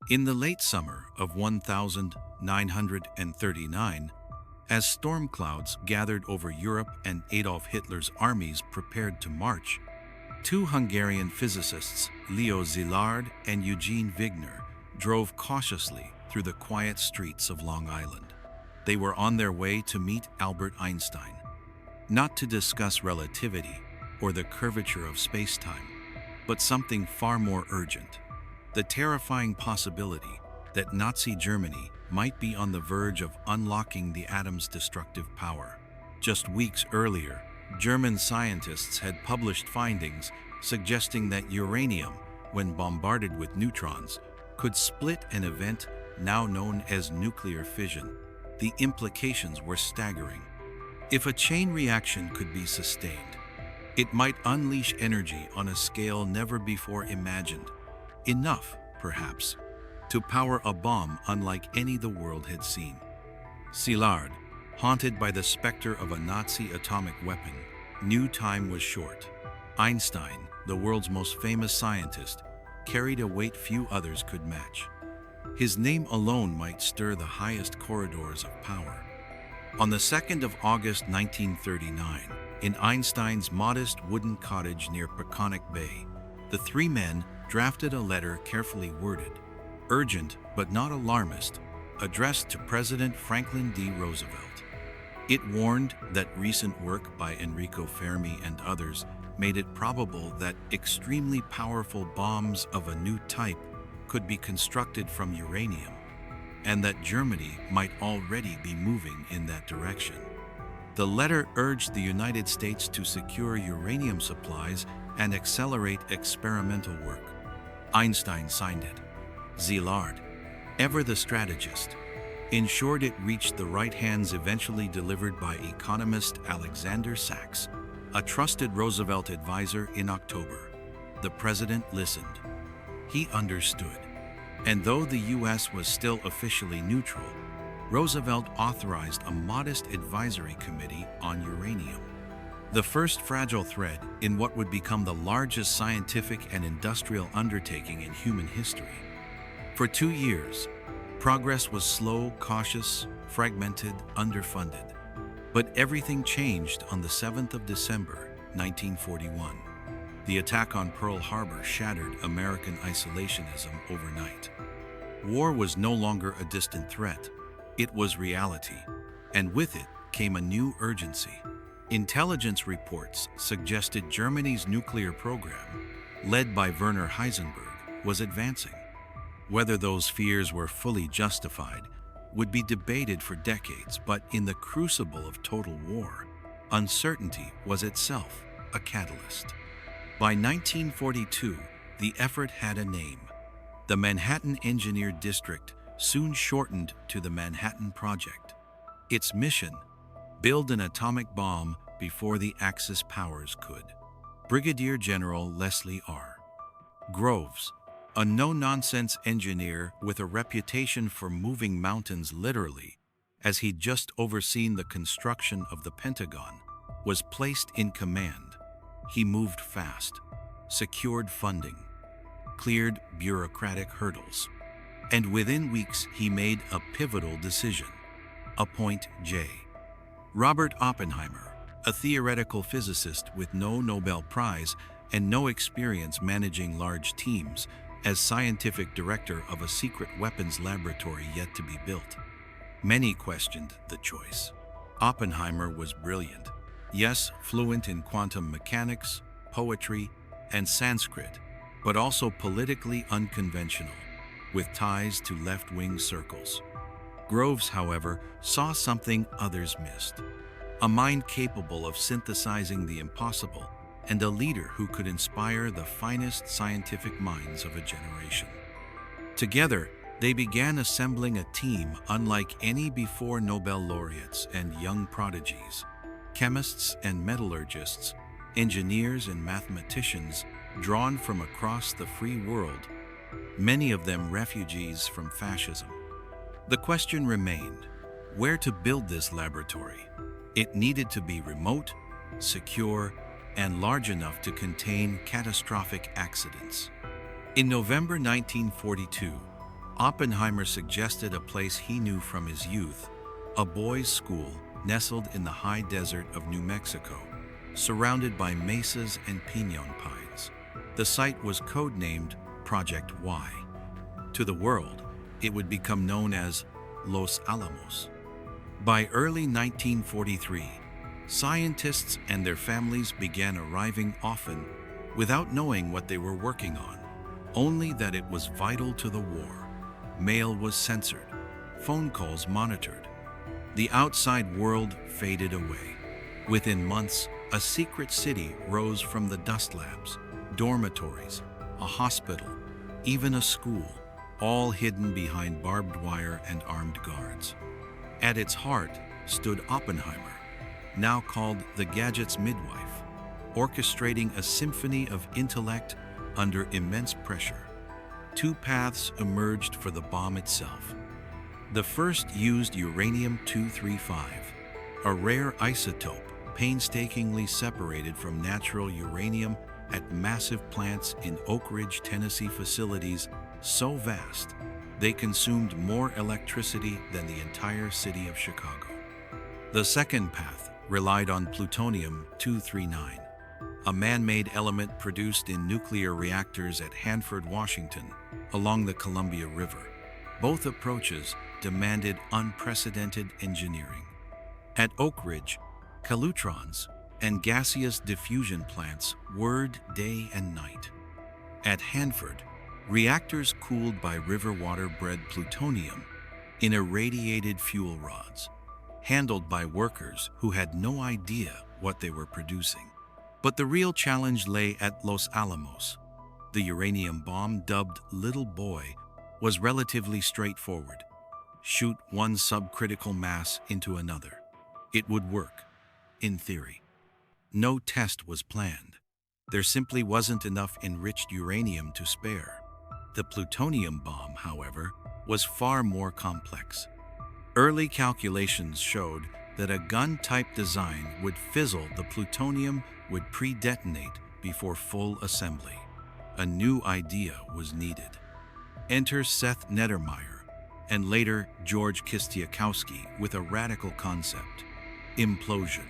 In the late summer of 1939, as storm clouds gathered over Europe and Adolf Hitler's armies prepared to march, two Hungarian physicists, Leo Szilárd and Eugene Wigner, drove cautiously through the quiet streets of Long Island. They were on their way to meet Albert Einstein, not to discuss relativity or the curvature of space-time, but something far more urgent: the terrifying possibility that Nazi Germany might be on the verge of unlocking the atom's destructive power. Just weeks earlier, German scientists had published findings suggesting that uranium, when bombarded with neutrons, could split an event now known as nuclear fission. The implications were staggering. If a chain reaction could be sustained, it might unleash energy on a scale never before imagined. Enough, perhaps, to power a bomb unlike any the world had seen. Szilárd, haunted by the specter of a Nazi atomic weapon, knew time was short. Einstein, the world's most famous scientist, carried a weight few others could match. His name alone might stir the highest corridors of power. On the 2nd of August 1939, in Einstein's modest wooden cottage near Peconic Bay, the three men drafted a letter carefully worded, urgent but not alarmist, addressed to President Franklin D. Roosevelt. It warned that recent work by Enrico Fermi and others made it probable that extremely powerful bombs of a new type could be constructed from uranium, and that Germany might already be moving in that direction. The letter urged the United States to secure uranium supplies and accelerate experimental work. Einstein signed it. Szilárd, ever the strategist, ensured it reached the right hands eventually delivered by economist Alexander Sachs, a trusted Roosevelt advisor in October. The president listened. He understood. And though the U.S. was still officially neutral, Roosevelt authorized a modest advisory committee on uranium, the first fragile thread in what would become the largest scientific and industrial undertaking in human history. For 2 years, progress was slow, cautious, fragmented, underfunded. But everything changed on the 7th of December, 1941. The attack on Pearl Harbor shattered American isolationism overnight. War was no longer a distant threat. It was reality, and with it came a new urgency. Intelligence reports suggested Germany's nuclear program, led by Werner Heisenberg, was advancing. Whether those fears were fully justified would be debated for decades, but in the crucible of total war, uncertainty was itself a catalyst. By 1942, the effort had a name. The Manhattan Engineer District soon shortened to the Manhattan Project. Its mission: build an atomic bomb before the Axis powers could. Brigadier General Leslie R. Groves, a no-nonsense engineer with a reputation for moving mountains literally, as he'd just overseen the construction of the Pentagon, was placed in command. He moved fast, secured funding, cleared bureaucratic hurdles, and within weeks he made a pivotal decision: appoint J. Robert Oppenheimer, a theoretical physicist with no Nobel Prize and no experience managing large teams, as scientific director of a secret weapons laboratory yet to be built. Many questioned the choice. Oppenheimer was brilliant. Yes, fluent in quantum mechanics, poetry, and Sanskrit, but also politically unconventional, with ties to left-wing circles. Groves, however, saw something others missed: a mind capable of synthesizing the impossible, and a leader who could inspire the finest scientific minds of a generation. Together, they began assembling a team unlike any before: Nobel laureates and young prodigies, chemists and metallurgists, engineers and mathematicians drawn from across the free world, many of them refugees from fascism. The question remained: where to build this laboratory? It needed to be remote, secure, and large enough to contain catastrophic accidents. In November 1942, Oppenheimer suggested a place he knew from his youth, a boys' school nestled in the high desert of New Mexico, surrounded by mesas and piñon pines. The site was codenamed Project Y. To the world, it would become known as Los Alamos. By early 1943, scientists and their families began arriving often without knowing what they were working on, only that it was vital to the war. Mail was censored, phone calls monitored. The outside world faded away. Within months, a secret city rose from the dust labs, dormitories, a hospital, even a school, all hidden behind barbed wire and armed guards. At its heart stood Oppenheimer, now called the gadget's midwife, orchestrating a symphony of intellect under immense pressure. Two paths emerged for the bomb itself. The first used uranium-235, a rare isotope painstakingly separated from natural uranium at massive plants in Oak Ridge, Tennessee facilities so vast they consumed more electricity than the entire city of Chicago. The second path relied on plutonium-239, a man-made element produced in nuclear reactors at Hanford, Washington, along the Columbia River. Both approaches demanded unprecedented engineering. At Oak Ridge, calutrons and gaseous diffusion plants whirred day and night. At Hanford, reactors cooled by river water bred plutonium in irradiated fuel rods, handled by workers who had no idea what they were producing. But the real challenge lay at Los Alamos. The uranium bomb, dubbed Little Boy, was relatively straightforward. Shoot one subcritical mass into another. It would work, in theory. No test was planned. There simply wasn't enough enriched uranium to spare. The plutonium bomb, however, was far more complex. Early calculations showed that a gun-type design would fizzle. The plutonium would pre-detonate before full assembly. A new idea was needed. Enter Seth Nettermeyer, and later George Kistiakowsky with a radical concept: implosion.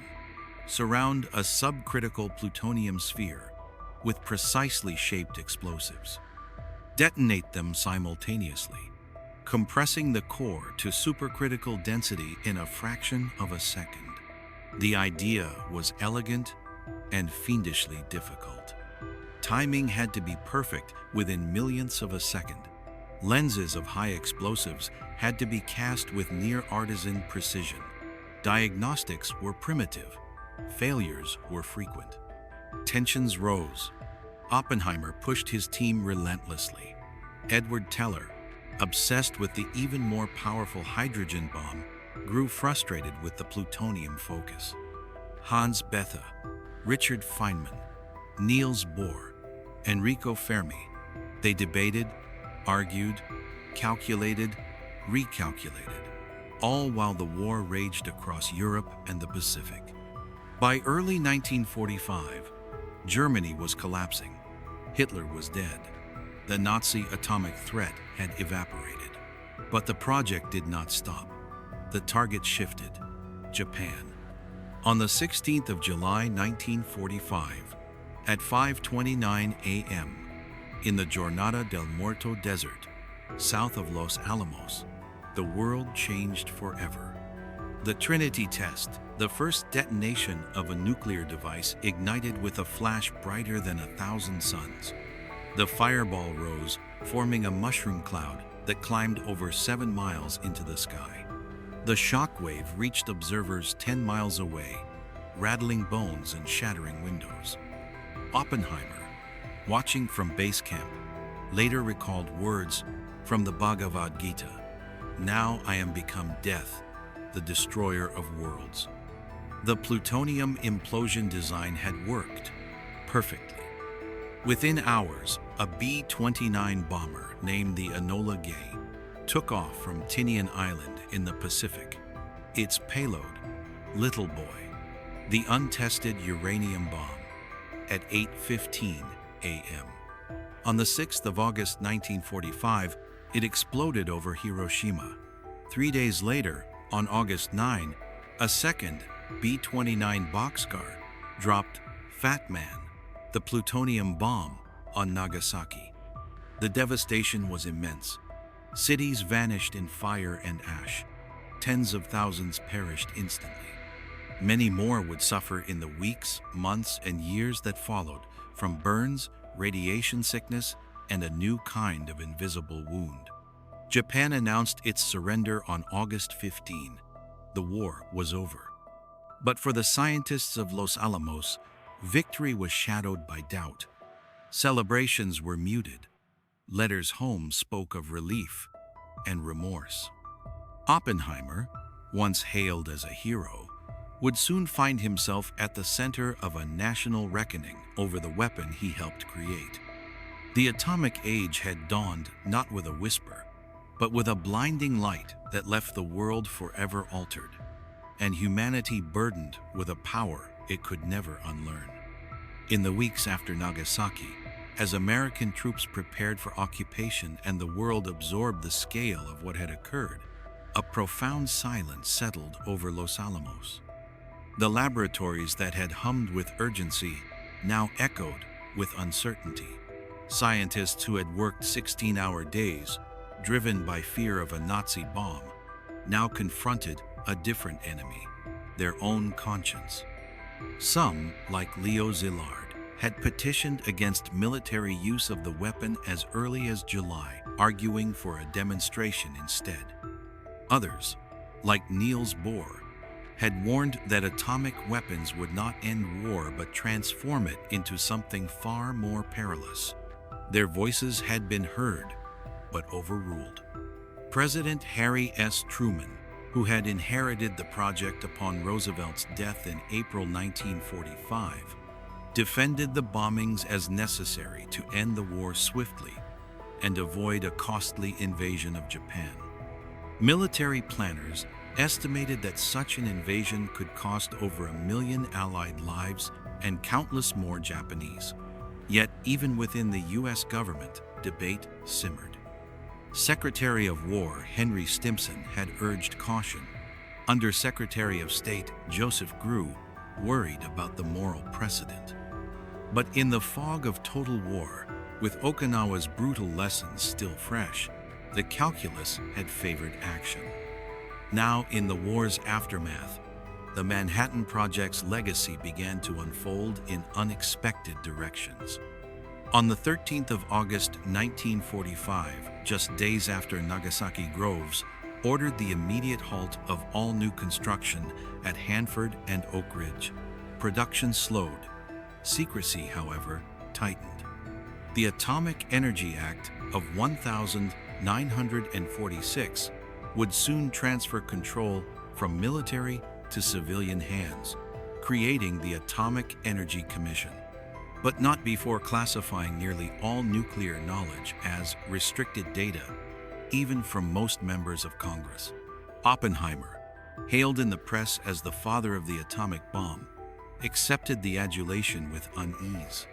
Surround a subcritical plutonium sphere with precisely shaped explosives. Detonate them simultaneously, compressing the core to supercritical density in a fraction of a second. The idea was elegant and fiendishly difficult. Timing had to be perfect within millionths of a second. Lenses of high explosives had to be cast with near-artisan precision. Diagnostics were primitive. Failures were frequent. Tensions rose. Oppenheimer pushed his team relentlessly. Edward Teller, obsessed with the even more powerful hydrogen bomb, grew frustrated with the plutonium focus. Hans Bethe, Richard Feynman, Niels Bohr, Enrico Fermi, they debated, argued, calculated, recalculated, all while the war raged across Europe and the Pacific. By early 1945, Germany was collapsing. Hitler was dead. The Nazi atomic threat had evaporated. But the project did not stop. The target shifted: Japan. On the 16th of July 1945, at 5:29 a.m., in the Jornada del Muerto desert, south of Los Alamos, the world changed forever. The Trinity test, the first detonation of a nuclear device, ignited with a flash brighter than 1,000 suns. The fireball rose, forming a mushroom cloud that climbed over 7 miles into the sky. The shockwave reached observers 10 miles away, rattling bones and shattering windows. Oppenheimer, watching from base camp, later recalled words from the Bhagavad Gita: "Now I am become death, the destroyer of worlds." The plutonium implosion design had worked perfectly. Within hours, a B-29 bomber named the Enola Gay took off from Tinian Island in the Pacific. Its payload, Little Boy, the untested uranium bomb, at 8:15 a.m. On the 6th of August 1945, It exploded over Hiroshima. 3 days later, on August 9, a second B-29 boxcar dropped Fat Man, the plutonium bomb, on Nagasaki. The devastation was immense. Cities vanished in fire and ash. Tens of thousands perished instantly. Many more would suffer in the weeks, months, and years that followed, from burns, radiation sickness, and a new kind of invisible wound. Japan announced its surrender on August 15. The war was over. But for the scientists of Los Alamos, victory was shadowed by doubt. Celebrations were muted. Letters home spoke of relief and remorse. Oppenheimer, once hailed as a hero, would soon find himself at the center of a national reckoning over the weapon he helped create. The atomic age had dawned not with a whisper, but with a blinding light that left the world forever altered, and humanity burdened with a power it could never unlearn. In the weeks after Nagasaki, as American troops prepared for occupation and the world absorbed the scale of what had occurred, a profound silence settled over Los Alamos. The laboratories that had hummed with urgency now echoed with uncertainty. Scientists who had worked 16-hour days, driven by fear of a Nazi bomb, now confronted a different enemy, their own conscience. Some, like Leo Szilárd, had petitioned against military use of the weapon as early as July, arguing for a demonstration instead. Others, like Niels Bohr, had warned that atomic weapons would not end war but transform it into something far more perilous. Their voices had been heard, but overruled. President Harry S. Truman, who had inherited the project upon Roosevelt's death in April 1945, defended the bombings as necessary to end the war swiftly and avoid a costly invasion of Japan. Military planners estimated that such an invasion could cost over 1 million Allied lives and countless more Japanese. Yet, even within the U.S. government, debate simmered. Secretary of War Henry Stimson had urged caution. Under-Secretary of State Joseph Grew worried about the moral precedent. But in the fog of total war, with Okinawa's brutal lessons still fresh, the calculus had favored action. Now, in the war's aftermath, the Manhattan Project's legacy began to unfold in unexpected directions. On the 13th of August 1945, just days after Nagasaki Groves ordered the immediate halt of all new construction at Hanford and Oak Ridge, production slowed. Secrecy, however, tightened. The Atomic Energy Act of 1946 would soon transfer control from military to civilian hands, creating the Atomic Energy Commission, but not before classifying nearly all nuclear knowledge as restricted data, even from most members of Congress. Oppenheimer, hailed in the press as the father of the atomic bomb, accepted the adulation with unease.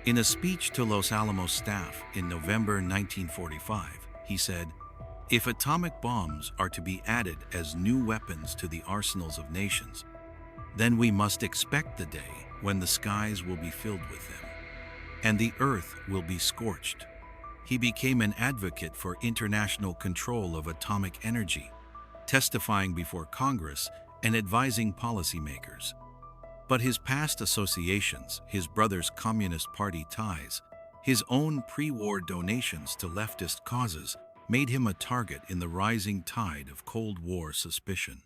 In a speech to Los Alamos staff in November 1945, he said, "If atomic bombs are to be added as new weapons to the arsenals of nations, then we must expect the day when the skies will be filled with them, and the earth will be scorched." He became an advocate for international control of atomic energy, testifying before Congress and advising policymakers. But his past associations, his brother's Communist Party ties, his own pre-war donations to leftist causes made him a target in the rising tide of Cold War suspicion.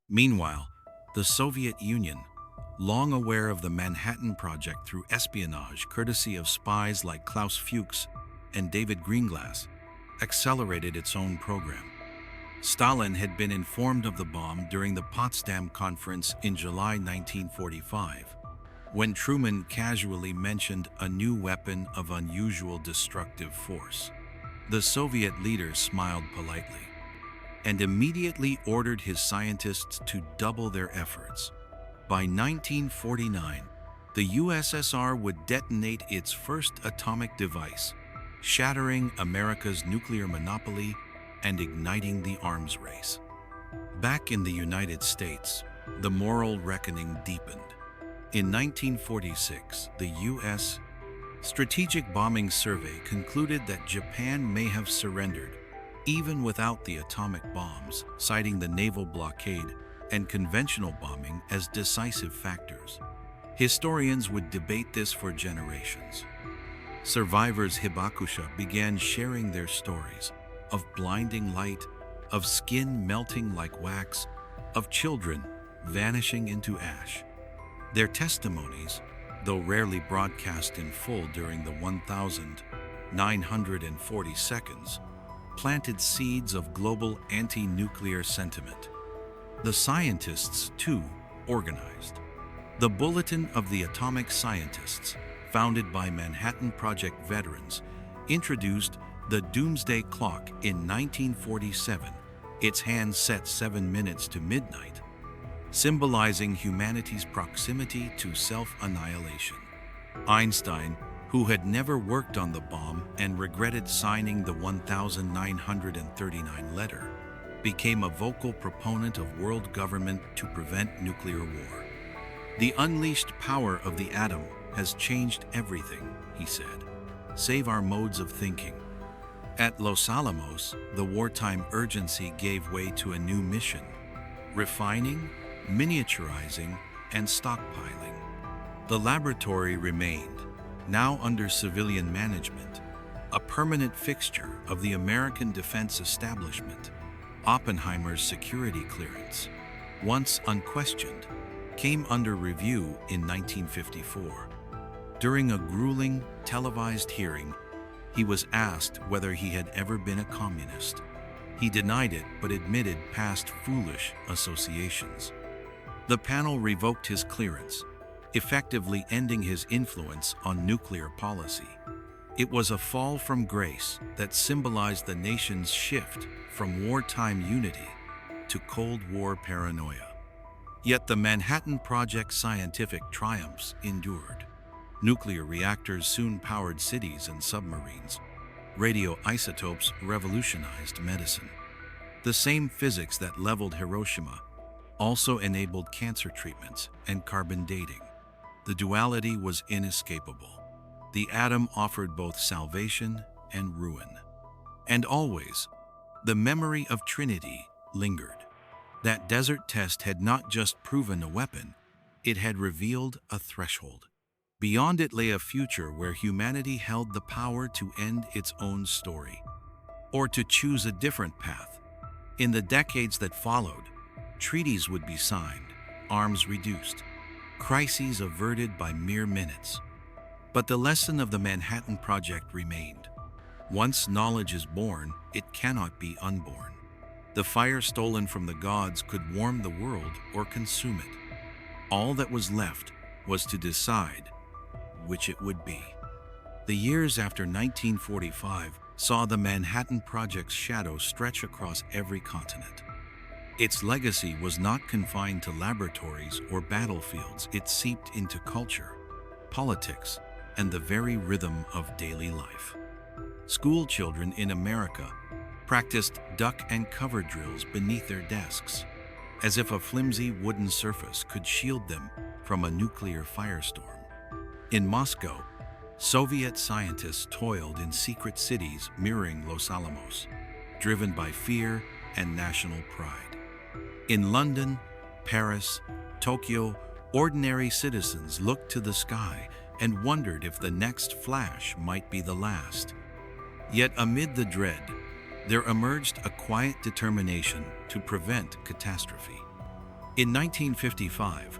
Meanwhile, the Soviet Union, long aware of the Manhattan Project through espionage courtesy of spies like Klaus Fuchs and David Greenglass, accelerated its own program. Stalin had been informed of the bomb during the Potsdam Conference in July 1945, when Truman casually mentioned a new weapon of unusual destructive force. The Soviet leader smiled politely and immediately ordered his scientists to double their efforts. By 1949, the USSR would detonate its first atomic device, shattering America's nuclear monopoly and igniting the arms race. Back in the United States, the moral reckoning deepened. In 1946, the U.S. Strategic Bombing Survey concluded that Japan may have surrendered, even without the atomic bombs, citing the naval blockade and conventional bombing as decisive factors. Historians would debate this for generations. Survivors Hibakusha began sharing their stories of blinding light, of skin melting like wax, of children vanishing into ash. Their testimonies, though rarely broadcast in full during the 1,940 seconds, planted seeds of global anti-nuclear sentiment. The scientists, too, organized. The Bulletin of the Atomic Scientists, founded by Manhattan Project veterans, introduced the Doomsday Clock in 1947, its hand set 7 minutes to midnight, symbolizing humanity's proximity to self-annihilation. Einstein, who had never worked on the bomb and regretted signing the 1939 letter, became a vocal proponent of world government to prevent nuclear war. "The unleashed power of the atom has changed everything," he said. "Save our modes of thinking." At Los Alamos, the wartime urgency gave way to a new mission: refining, miniaturizing, and stockpiling. The laboratory remained, now under civilian management, a permanent fixture of the American defense establishment. Oppenheimer's security clearance, once unquestioned, came under review in 1954. During a grueling, televised hearing, he was asked whether he had ever been a communist. He denied it, but admitted past foolish associations. The panel revoked his clearance, effectively ending his influence on nuclear policy. It was a fall from grace that symbolized the nation's shift from wartime unity to Cold War paranoia. Yet the Manhattan Project scientific triumphs endured. Nuclear reactors soon powered cities and submarines. Radioisotopes revolutionized medicine. The same physics that leveled Hiroshima also enabled cancer treatments and carbon dating. The duality was inescapable. The atom offered both salvation and ruin. And always, the memory of Trinity lingered. That desert test had not just proven a weapon, it had revealed a threshold. Beyond it lay a future where humanity held the power to end its own story, or to choose a different path. In the decades that followed, treaties would be signed, arms reduced, crises averted by mere minutes. But the lesson of the Manhattan Project remained. Once knowledge is born, it cannot be unborn. The fire stolen from the gods could warm the world or consume it. All that was left was to decide which it would be. The years after 1945 saw the Manhattan Project's shadow stretch across every continent. Its legacy was not confined to laboratories or battlefields. It seeped into culture, politics, and the very rhythm of daily life. School children in America practiced duck and cover drills beneath their desks, as if a flimsy wooden surface could shield them from a nuclear firestorm. In Moscow, Soviet scientists toiled in secret cities mirroring Los Alamos, driven by fear and national pride. In London, Paris, Tokyo, ordinary citizens looked to the sky and wondered if the next flash might be the last. Yet amid the dread, there emerged a quiet determination to prevent catastrophe. In 1955,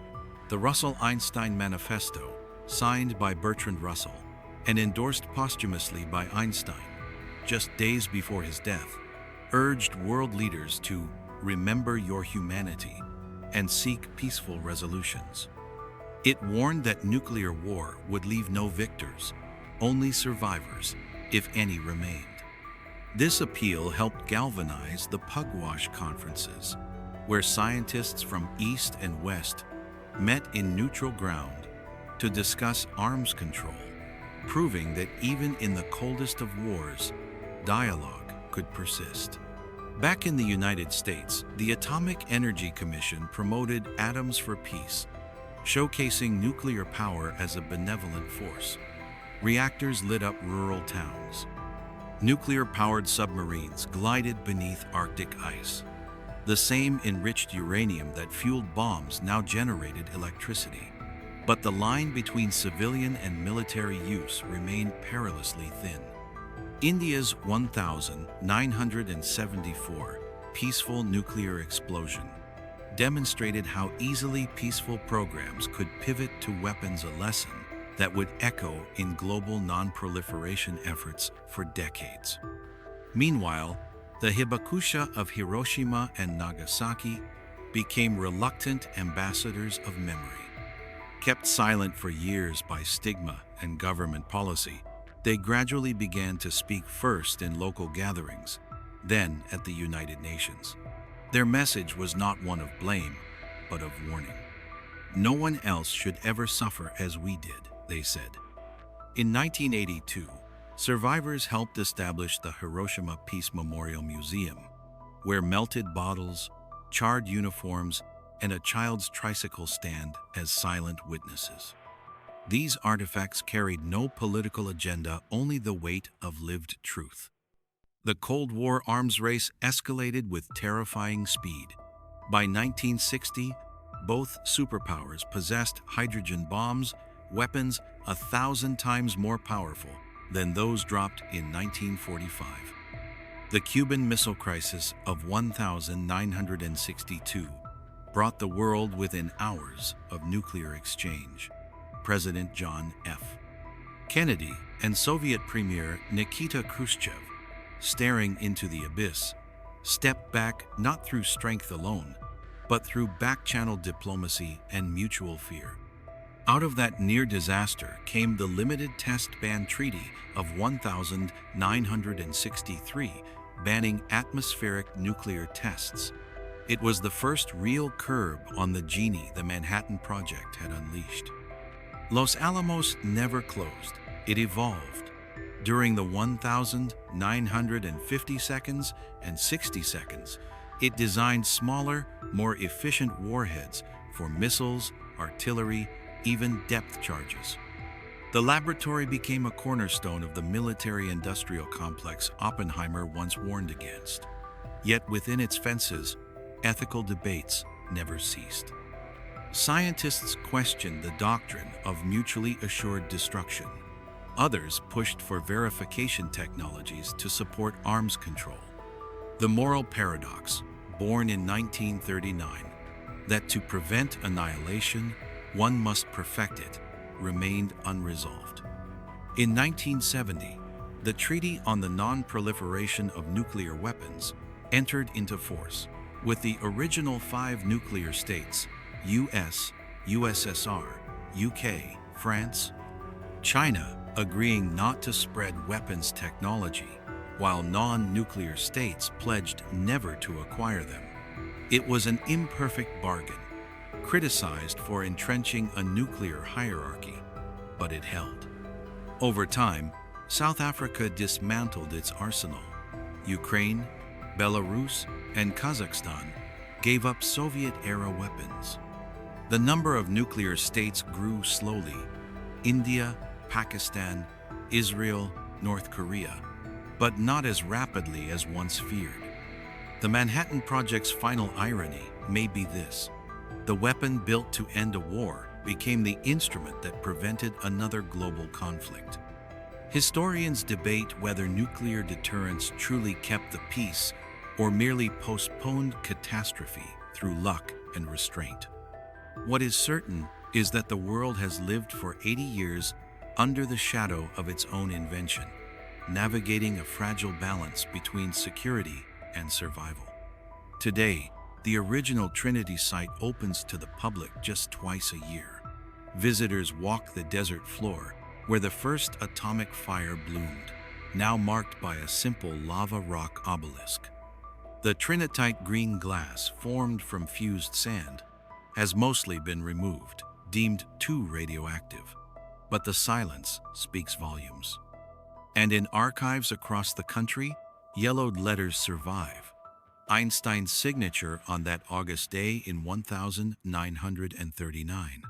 the Russell-Einstein Manifesto, signed by Bertrand Russell and endorsed posthumously by Einstein just days before his death, urged world leaders to remember your humanity and seek peaceful resolutions. It warned that nuclear war would leave no victors, only survivors, if any remained. This appeal helped galvanize the Pugwash conferences, where scientists from East and West met in neutral ground to discuss arms control, proving that even in the coldest of wars, dialogue could persist. Back in the United States, the Atomic Energy Commission promoted Atoms for Peace, showcasing nuclear power as a benevolent force. Reactors lit up rural towns. Nuclear-powered submarines glided beneath Arctic ice. The same enriched uranium that fueled bombs now generated electricity. But the line between civilian and military use remained perilously thin. India's 1974 peaceful nuclear explosion demonstrated how easily peaceful programs could pivot to weapons, a lesson that would echo in global non-proliferation efforts for decades. Meanwhile, the hibakusha of Hiroshima and Nagasaki became reluctant ambassadors of memory. Kept silent for years by stigma and government policy, they gradually began to speak first in local gatherings, then at the United Nations. Their message was not one of blame, but of warning. No one else should ever suffer as we did, they said. In 1982, survivors helped establish the Hiroshima Peace Memorial Museum, where melted bottles, charred uniforms, and a child's tricycle stand as silent witnesses. These artifacts carried no political agenda, only the weight of lived truth. The Cold War arms race escalated with terrifying speed. By 1960, both superpowers possessed hydrogen bombs, weapons 1,000 times more powerful than those dropped in 1945. The Cuban Missile Crisis of 1962 brought the world within hours of nuclear exchange. President John F. Kennedy and Soviet Premier Nikita Khrushchev, staring into the abyss, stepped back not through strength alone, but through back-channel diplomacy and mutual fear. Out of that near disaster came the Limited Test Ban Treaty of 1963, banning atmospheric nuclear tests. It was the first real curb on the genie the Manhattan Project had unleashed. Los Alamos never closed, it evolved. During the 1,950 seconds and 60 seconds, it designed smaller, more efficient warheads for missiles, artillery, even depth charges. The laboratory became a cornerstone of the military-industrial complex Oppenheimer once warned against. Yet within its fences, ethical debates never ceased. Scientists questioned the doctrine of mutually assured destruction. Others pushed for verification technologies to support arms control. The moral paradox, born in 1939, that to prevent annihilation, one must perfect it, remained unresolved. In 1970, the Treaty on the Non-Proliferation of Nuclear Weapons entered into force, with the original 5 nuclear states, US, USSR, UK, France, China, agreeing not to spread weapons technology, while non-nuclear states pledged never to acquire them. It was an imperfect bargain, criticized for entrenching a nuclear hierarchy, but it held. Over time, South Africa dismantled its arsenal. Ukraine, Belarus, and Kazakhstan gave up Soviet-era weapons. The number of nuclear states grew slowly. India, Pakistan, Israel, North Korea, but not as rapidly as once feared. The Manhattan Project's final irony may be this: the weapon built to end a war became the instrument that prevented another global conflict. Historians debate whether nuclear deterrence truly kept the peace or merely postponed catastrophe through luck and restraint. What is certain is that the world has lived for 80 years under the shadow of its own invention, navigating a fragile balance between security and survival. Today, the original Trinity site opens to the public just twice a year. Visitors walk the desert floor where the first atomic fire bloomed, now marked by a simple lava rock obelisk. The trinitite green glass formed from fused sand has mostly been removed, deemed too radioactive. but the silence speaks volumes. And in archives across the country, yellowed letters survive. Einstein's signature on that August day in 1939.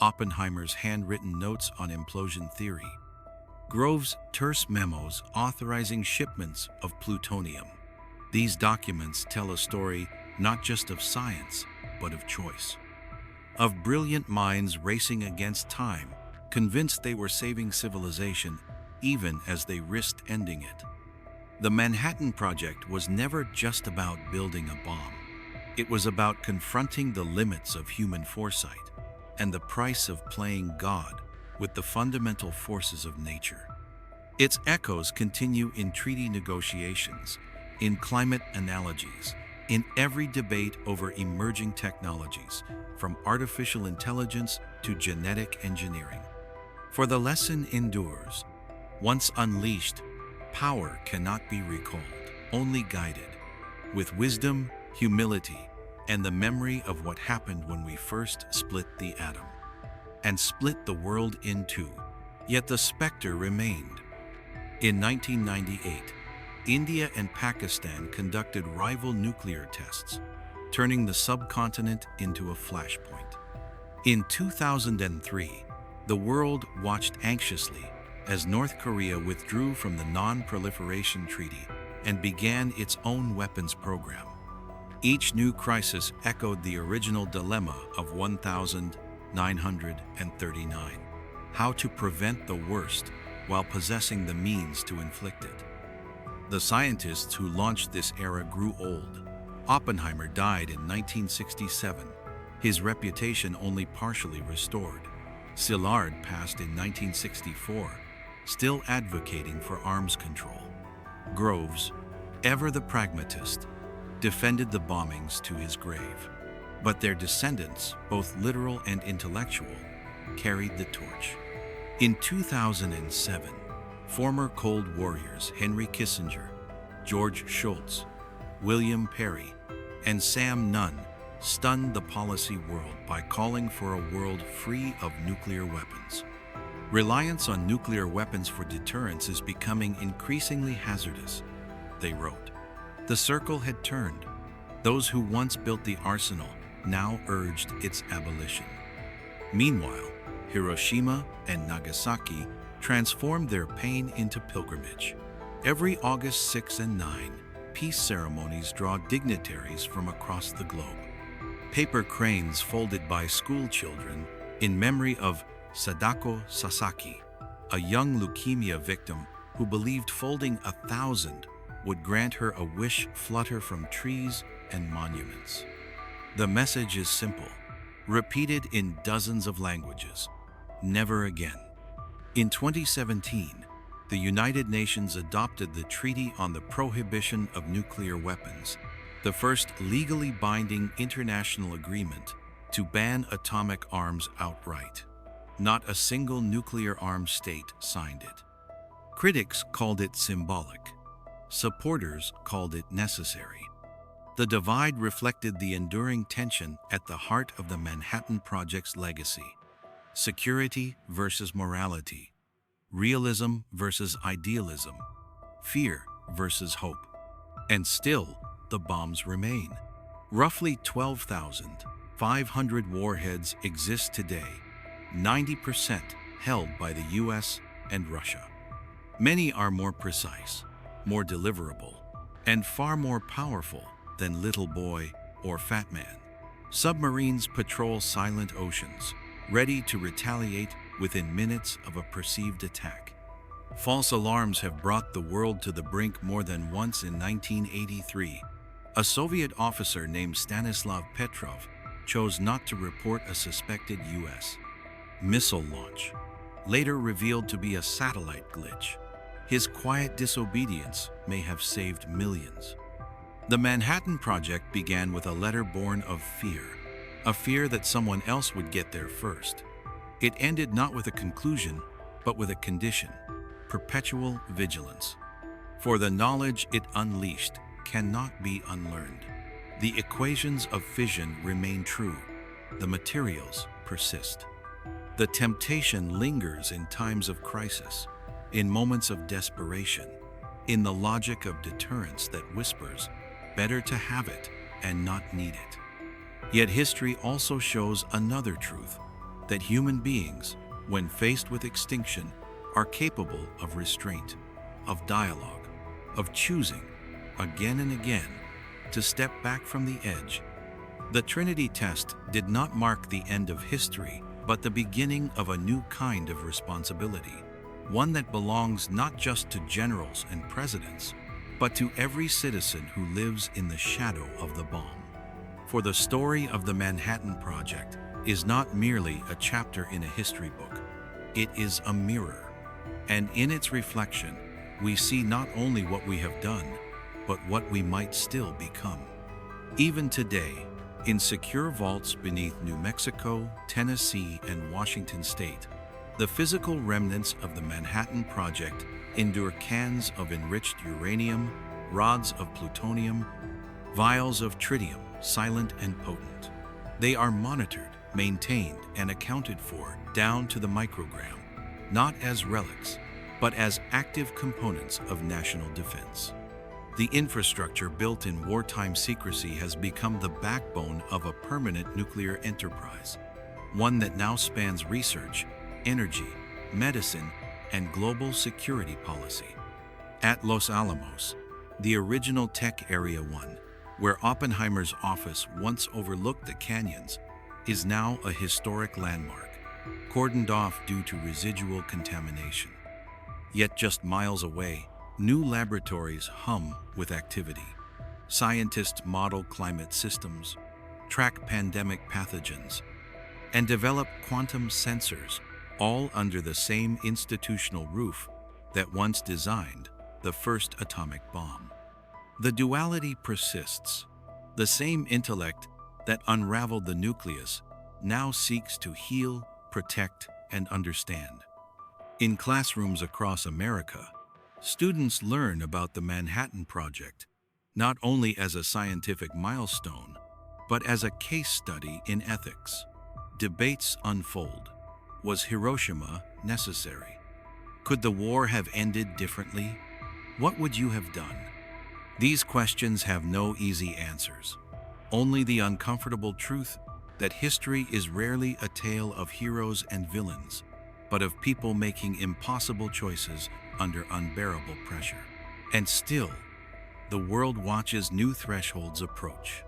Oppenheimer's handwritten notes on implosion theory. Grove's terse memos authorizing shipments of plutonium. These documents tell a story not just of science, but of choice. Of brilliant minds racing against time, convinced they were saving civilization even as they risked ending it. The Manhattan Project was never just about building a bomb. It was about confronting the limits of human foresight and the price of playing God with the fundamental forces of nature. Its echoes continue in treaty negotiations, in climate analogies, in every debate over emerging technologies, from artificial intelligence to genetic engineering. For the lesson endures. Once unleashed, power cannot be recalled, only guided, with wisdom, humility, and the memory of what happened when we first split the atom, and split the world in two. Yet the specter remained. In 1998, India and Pakistan conducted rival nuclear tests, turning the subcontinent into a flashpoint. In 2003, the world watched anxiously as North Korea withdrew from the Non-Proliferation Treaty and began its own weapons program. Each new crisis echoed the original dilemma of 1939: how to prevent the worst while possessing the means to inflict it. The scientists who launched this era grew old. Oppenheimer died in 1967, his reputation only partially restored. Szilárd passed in 1964, still advocating for arms control. Groves, ever the pragmatist, defended the bombings to his grave. But their descendants, both literal and intellectual, carried the torch. In 2007, former Cold Warriors Henry Kissinger, George Shultz, William Perry, and Sam Nunn stunned the policy world by calling for a world free of nuclear weapons. Reliance on nuclear weapons for deterrence is becoming increasingly hazardous, they wrote. The circle had turned. Those who once built the arsenal now urged its abolition. Meanwhile, Hiroshima and Nagasaki transformed their pain into pilgrimage. Every August 6 and 9, peace ceremonies draw dignitaries from across the globe. Paper cranes folded by school children in memory of Sadako Sasaki, a young leukemia victim who believed folding 1,000 would grant her a wish, flutter from trees and monuments. The message is simple, repeated in dozens of languages: never again. In 2017, the United Nations adopted the Treaty on the Prohibition of Nuclear Weapons, the first legally binding international agreement to ban atomic arms outright. Not a single nuclear-armed state signed it. Critics called it symbolic. Supporters called it necessary. The divide reflected the enduring tension at the heart of the Manhattan Project's legacy: security versus morality, realism versus idealism, fear versus hope. And still, the bombs remain. Roughly 12,500 warheads exist today, 90% held by the US and Russia. Many are more precise, more deliverable, and far more powerful than Little Boy or Fat Man. Submarines patrol silent oceans, ready to retaliate within minutes of a perceived attack. False alarms have brought the world to the brink more than once. In 1983, a Soviet officer named Stanislav Petrov chose not to report a suspected US missile launch, later revealed to be a satellite glitch. His quiet disobedience may have saved millions. The Manhattan Project began with a letter born of fear, a fear that someone else would get there first. It ended not with a conclusion, but with a condition: perpetual vigilance. For the knowledge it unleashed cannot be unlearned. The equations of fission remain true. The materials persist. The temptation lingers in times of crisis, in moments of desperation, in the logic of deterrence that whispers, better to have it and not need it. Yet history also shows another truth, that human beings, when faced with extinction, are capable of restraint, of dialogue, of choosing, again and again, to step back from the edge. The Trinity test did not mark the end of history, but the beginning of a new kind of responsibility, one that belongs not just to generals and presidents, but to every citizen who lives in the shadow of the bomb. For the story of the Manhattan Project is not merely a chapter in a history book, it is a mirror. And in its reflection, we see not only what we have done, but what we might still become. Even today, in secure vaults beneath New Mexico, Tennessee, and Washington state, the physical remnants of the Manhattan Project endure cans of enriched uranium, rods of plutonium, vials of tritium, silent and potent. They are monitored, maintained, and accounted for down to the microgram, not as relics, but as active components of national defense. The infrastructure built in wartime secrecy has become the backbone of a permanent nuclear enterprise, one that now spans research, energy, medicine, and global security policy. At Los Alamos, the original Tech Area 1, where Oppenheimer's office once overlooked the canyons, is now a historic landmark, cordoned off due to residual contamination. Yet just miles away, new laboratories hum with activity. Scientists model climate systems, track pandemic pathogens, and develop quantum sensors, all under the same institutional roof that once designed the first atomic bomb. The duality persists. The same intellect that unraveled the nucleus now seeks to heal, protect, and understand. In classrooms across America, students learn about the Manhattan Project, not only as a scientific milestone, but as a case study in ethics. Debates unfold. Was Hiroshima necessary? Could the war have ended differently? What would you have done? These questions have no easy answers. Only the uncomfortable truth that history is rarely a tale of heroes and villains, but of people making impossible choices under unbearable pressure. And still, the world watches new thresholds approach.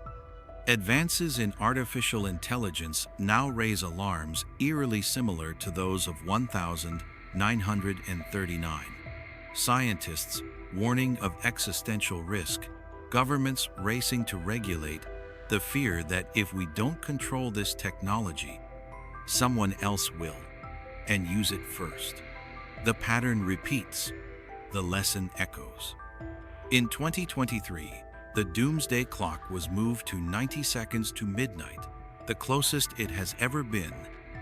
Advances in artificial intelligence now raise alarms eerily similar to those of 1939. Scientists warning of existential risk, governments racing to regulate, the fear that if we don't control this technology, someone else will, and use it first. The pattern repeats, the lesson echoes. In 2023, the doomsday clock was moved to 90 seconds to midnight, the closest it has ever been,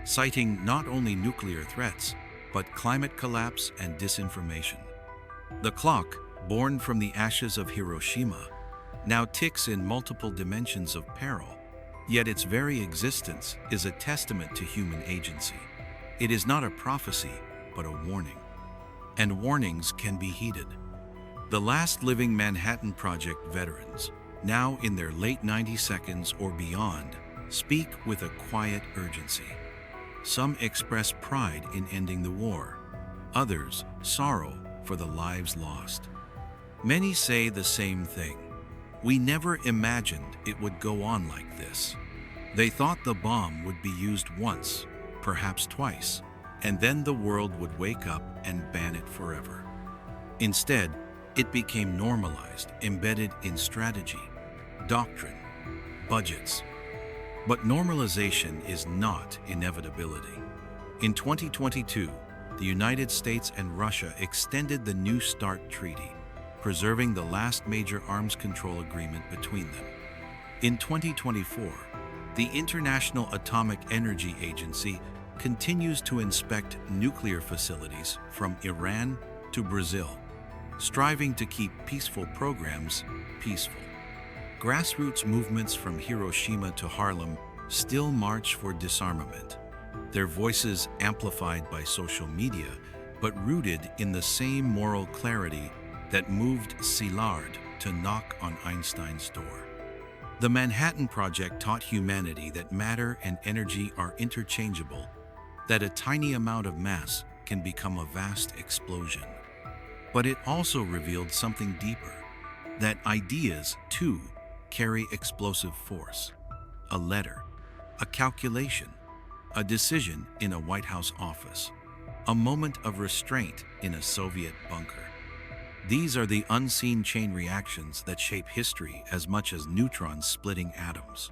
citing not only nuclear threats, but climate collapse and disinformation. The clock, born from the ashes of Hiroshima, now ticks in multiple dimensions of peril, yet its very existence is a testament to human agency. It is not a prophecy, but a warning. And warnings can be heeded. The last living Manhattan Project veterans, now in their late 90 seconds or beyond, speak with a quiet urgency. Some express pride in ending the war, others sorrow for the lives lost. Many say the same thing. We never imagined it would go on like this. They thought the bomb would be used once, perhaps twice, and then the world would wake up and ban it forever. Instead, it became normalized, embedded in strategy, doctrine, budgets. But normalization is not inevitability. In 2022, the United States and Russia extended the New START Treaty, preserving the last major arms control agreement between them. In 2024, the International Atomic Energy Agency continues to inspect nuclear facilities from Iran to Brazil, striving to keep peaceful programs peaceful. Grassroots movements from Hiroshima to Harlem still march for disarmament, their voices amplified by social media, but rooted in the same moral clarity that moved Szilárd to knock on Einstein's door. The Manhattan Project taught humanity that matter and energy are interchangeable, that a tiny amount of mass can become a vast explosion. But it also revealed something deeper, that ideas, too, carry explosive force. A letter, a calculation, a decision in a White House office, a moment of restraint in a Soviet bunker. These are the unseen chain reactions that shape history as much as neutrons splitting atoms.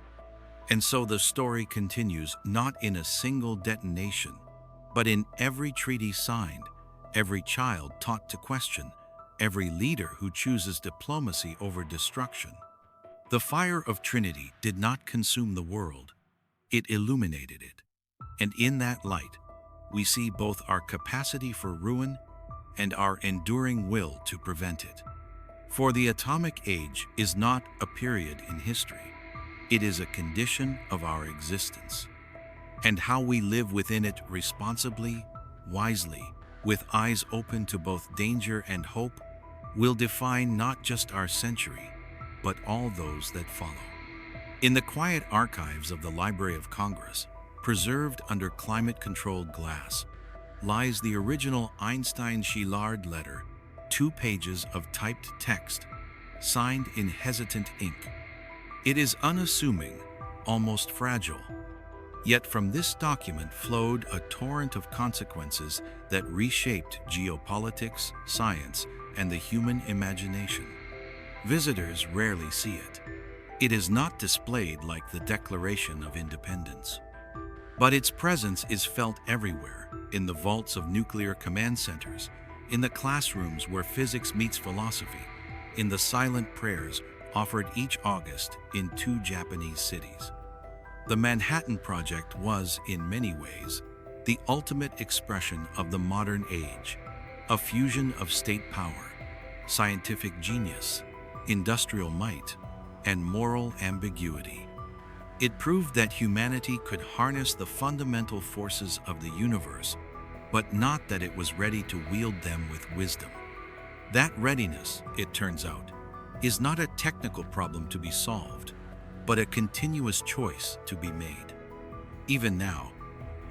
And so the story continues not in a single detonation, but in every treaty signed, every child taught to question, every leader who chooses diplomacy over destruction. The fire of Trinity did not consume the world, it illuminated it. And in that light, we see both our capacity for ruin and our enduring will to prevent it. For the atomic age is not a period in history. It is a condition of our existence. And how we live within it responsibly, wisely, with eyes open to both danger and hope, will define not just our century, but all those that follow. In the quiet archives of the Library of Congress, preserved under climate-controlled glass, lies the original Einstein-Szilárd letter, 2 pages of typed text, signed in hesitant ink. It is unassuming, almost fragile. Yet from this document flowed a torrent of consequences that reshaped geopolitics, science, and the human imagination. Visitors rarely see it. It is not displayed like the Declaration of Independence. But its presence is felt everywhere, in the vaults of nuclear command centers, in the classrooms where physics meets philosophy, in the silent prayers offered each August in 2 Japanese cities. The Manhattan Project was, in many ways, the ultimate expression of the modern age, a fusion of state power, scientific genius, industrial might, and moral ambiguity. It proved that humanity could harness the fundamental forces of the universe, but not that it was ready to wield them with wisdom. That readiness, it turns out, is not a technical problem to be solved, but a continuous choice to be made. Even now,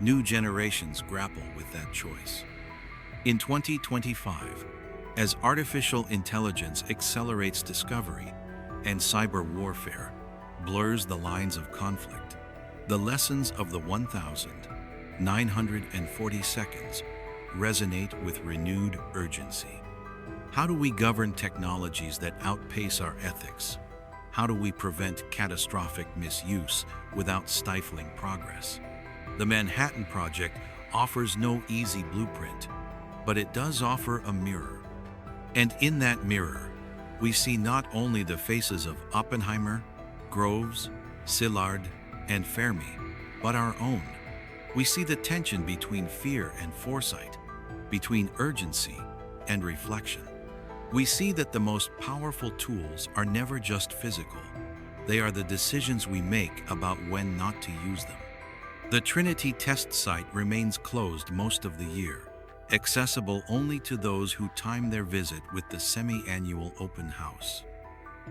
new generations grapple with that choice. In 2025, as artificial intelligence accelerates discovery and cyber warfare blurs the lines of conflict, the lessons of the 1,940 seconds resonate with renewed urgency. How do we govern technologies that outpace our ethics? How do we prevent catastrophic misuse without stifling progress? The Manhattan Project offers no easy blueprint, but it does offer a mirror. And in that mirror, we see not only the faces of Oppenheimer, Groves, Szilárd, and Fermi, but our own. We see the tension between fear and foresight, between urgency and reflection. We see that the most powerful tools are never just physical. They are the decisions we make about when not to use them. The Trinity test site remains closed most of the year, accessible only to those who time their visit with the semi-annual open house.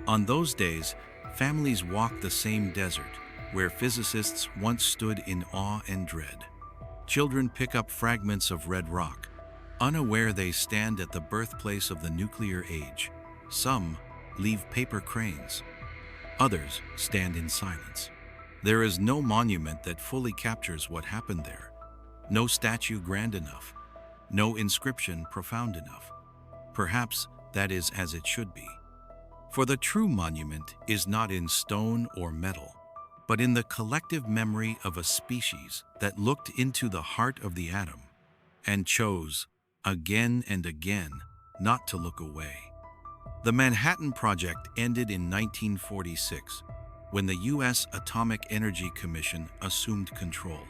On those days, families walk the same desert where physicists once stood in awe and dread. Children pick up fragments of red rock, unaware they stand at the birthplace of the nuclear age. Some leave paper cranes. Others stand in silence. There is no monument that fully captures what happened there. No statue grand enough. No inscription profound enough. Perhaps that is as it should be. For the true monument is not in stone or metal, but in the collective memory of a species that looked into the heart of the atom and chose, again and again, not to look away. The Manhattan Project ended in 1946, when the U.S. Atomic Energy Commission assumed control.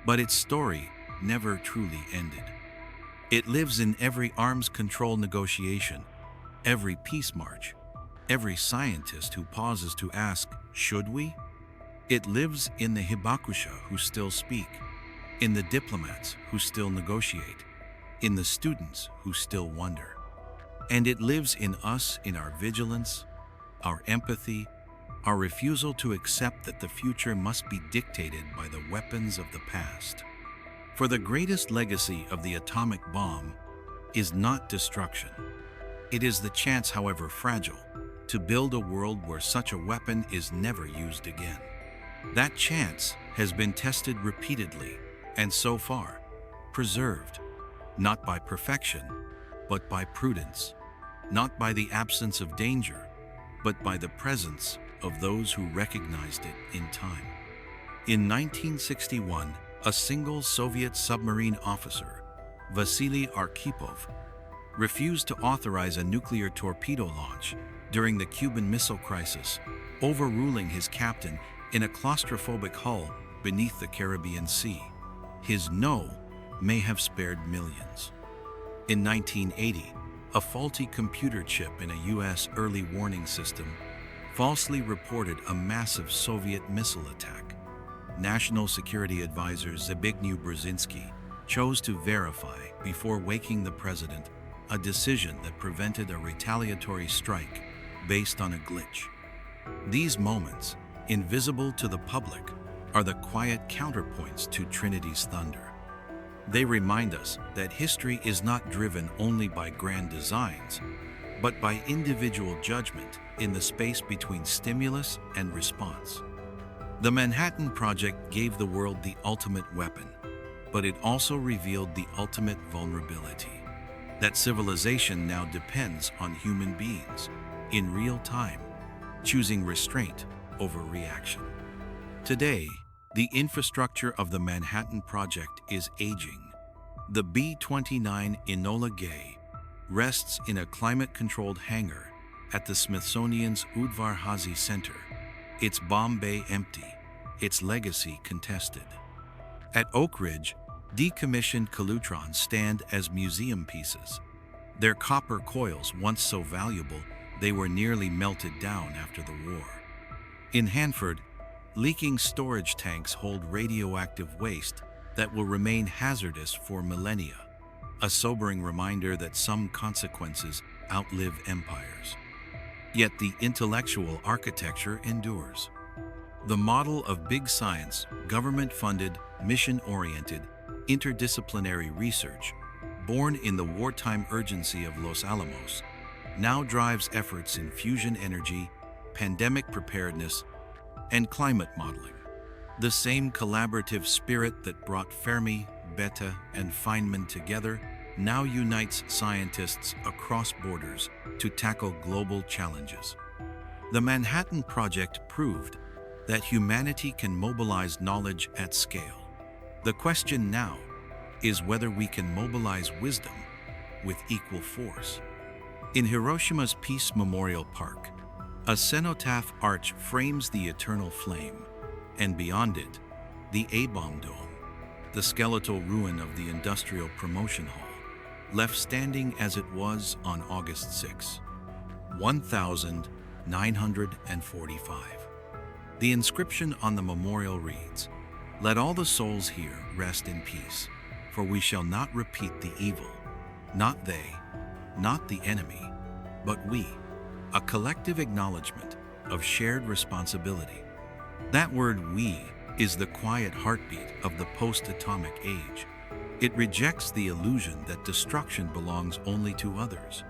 But its story never truly ended. It lives in every arms control negotiation, every peace march, every scientist who pauses to ask, should we? It lives in the hibakusha who still speak, in the diplomats who still negotiate, in the students who still wonder. And it lives in us, in our vigilance, our empathy, our refusal to accept that the future must be dictated by the weapons of the past. For the greatest legacy of the atomic bomb is not destruction. It is the chance, however fragile, to build a world where such a weapon is never used again. That chance has been tested repeatedly and so far preserved, not by perfection, but by prudence, not by the absence of danger, but by the presence of those who recognized it in time. In 1961, a single Soviet submarine officer, Vasily Arkhipov, refused to authorize a nuclear torpedo launch during the Cuban Missile Crisis, overruling his captain in a claustrophobic hull beneath the Caribbean Sea. His no may have spared millions. In 1980, a faulty computer chip in a U.S. early warning system falsely reported a massive Soviet missile attack. National Security Advisor Zbigniew Brzezinski chose to verify before waking the president, a decision that prevented a retaliatory strike based on a glitch. These moments, invisible to the public, are the quiet counterpoints to Trinity's thunder. They remind us that history is not driven only by grand designs, but by individual judgment in the space between stimulus and response. The Manhattan Project gave the world the ultimate weapon, but it also revealed the ultimate vulnerability. That civilization now depends on human beings, in real time, choosing restraint over reaction. Today, the infrastructure of the Manhattan Project is aging. The B-29 Enola Gay rests in a climate-controlled hangar at the Smithsonian's Udvar-Hazy Center, its bomb bay empty, its legacy contested. At Oak Ridge, decommissioned Calutrons stand as museum pieces. Their copper coils, once so valuable, they were nearly melted down after the war. In Hanford, leaking storage tanks hold radioactive waste that will remain hazardous for millennia, a sobering reminder that some consequences outlive empires. Yet the intellectual architecture endures. The model of big science, government-funded, mission-oriented, interdisciplinary research, born in the wartime urgency of Los Alamos, now drives efforts in fusion energy, pandemic preparedness, and climate modeling. The same collaborative spirit that brought Fermi, Bethe, and Feynman together now unites scientists across borders to tackle global challenges. The Manhattan Project proved that humanity can mobilize knowledge at scale. The question now is whether we can mobilize wisdom with equal force. In Hiroshima's Peace Memorial Park, a cenotaph arch frames the eternal flame, and beyond it, the A-bomb dome, the skeletal ruin of the Industrial Promotion Hall, left standing as it was on August 6, 1945. The inscription on the memorial reads, "Let all the souls here rest in peace, for we shall not repeat the evil, not they, not the enemy, but we," a collective acknowledgement of shared responsibility. That word "we" is the quiet heartbeat of the post-atomic age. It rejects the illusion that destruction belongs only to others.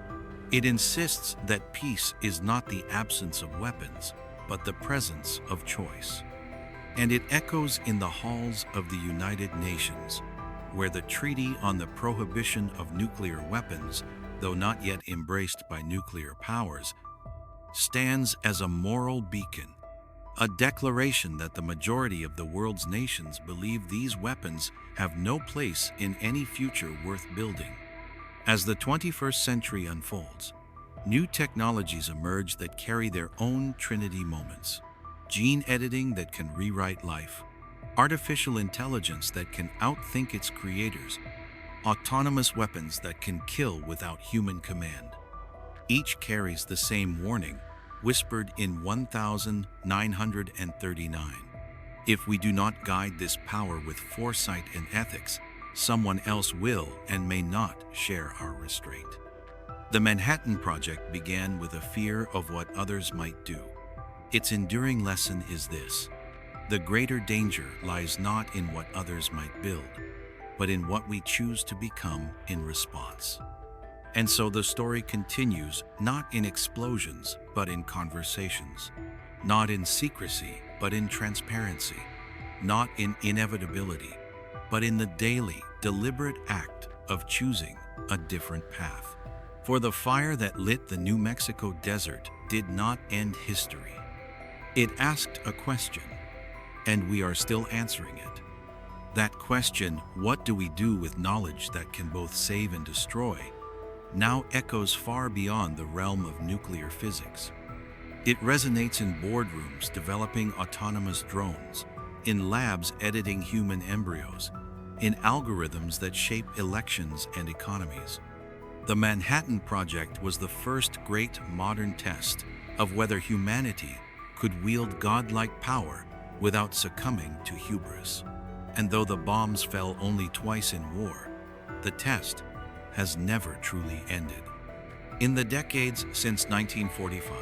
It insists that peace is not the absence of weapons, but the presence of choice. And it echoes in the halls of the United Nations, where the Treaty on the Prohibition of Nuclear Weapons, though not yet embraced by nuclear powers, stands as a moral beacon, a declaration that the majority of the world's nations believe these weapons have no place in any future worth building. As the 21st century unfolds, new technologies emerge that carry their own Trinity moments. Gene editing that can rewrite life, artificial intelligence that can outthink its creators, autonomous weapons that can kill without human command. Each carries the same warning, whispered in 1939. If we do not guide this power with foresight and ethics, someone else will and may not share our restraint. The Manhattan Project began with a fear of what others might do. Its enduring lesson is this: the greater danger lies not in what others might build, but in what we choose to become in response. And so the story continues, not in explosions, but in conversations, not in secrecy, but in transparency, not in inevitability, but in the daily, deliberate act of choosing a different path. For the fire that lit the New Mexico desert did not end history. It asked a question, and we are still answering it. That question, what do we do with knowledge that can both save and destroy, now echoes far beyond the realm of nuclear physics. It resonates in boardrooms developing autonomous drones, in labs editing human embryos, in algorithms that shape elections and economies. The Manhattan Project was the first great modern test of whether humanity could wield godlike power without succumbing to hubris. And though the bombs fell only twice in war, the test has never truly ended. In the decades since 1945,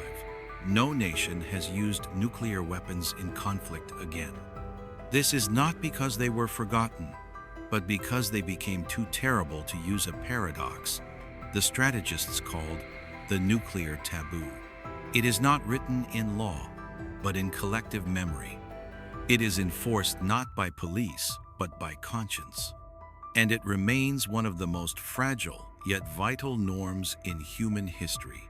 no nation has used nuclear weapons in conflict again. This is not because they were forgotten, but because they became too terrible to use a paradox the strategists called the nuclear taboo. It is not written in law, but in collective memory. It is enforced not by police, but by conscience. And it remains one of the most fragile yet vital norms in human history.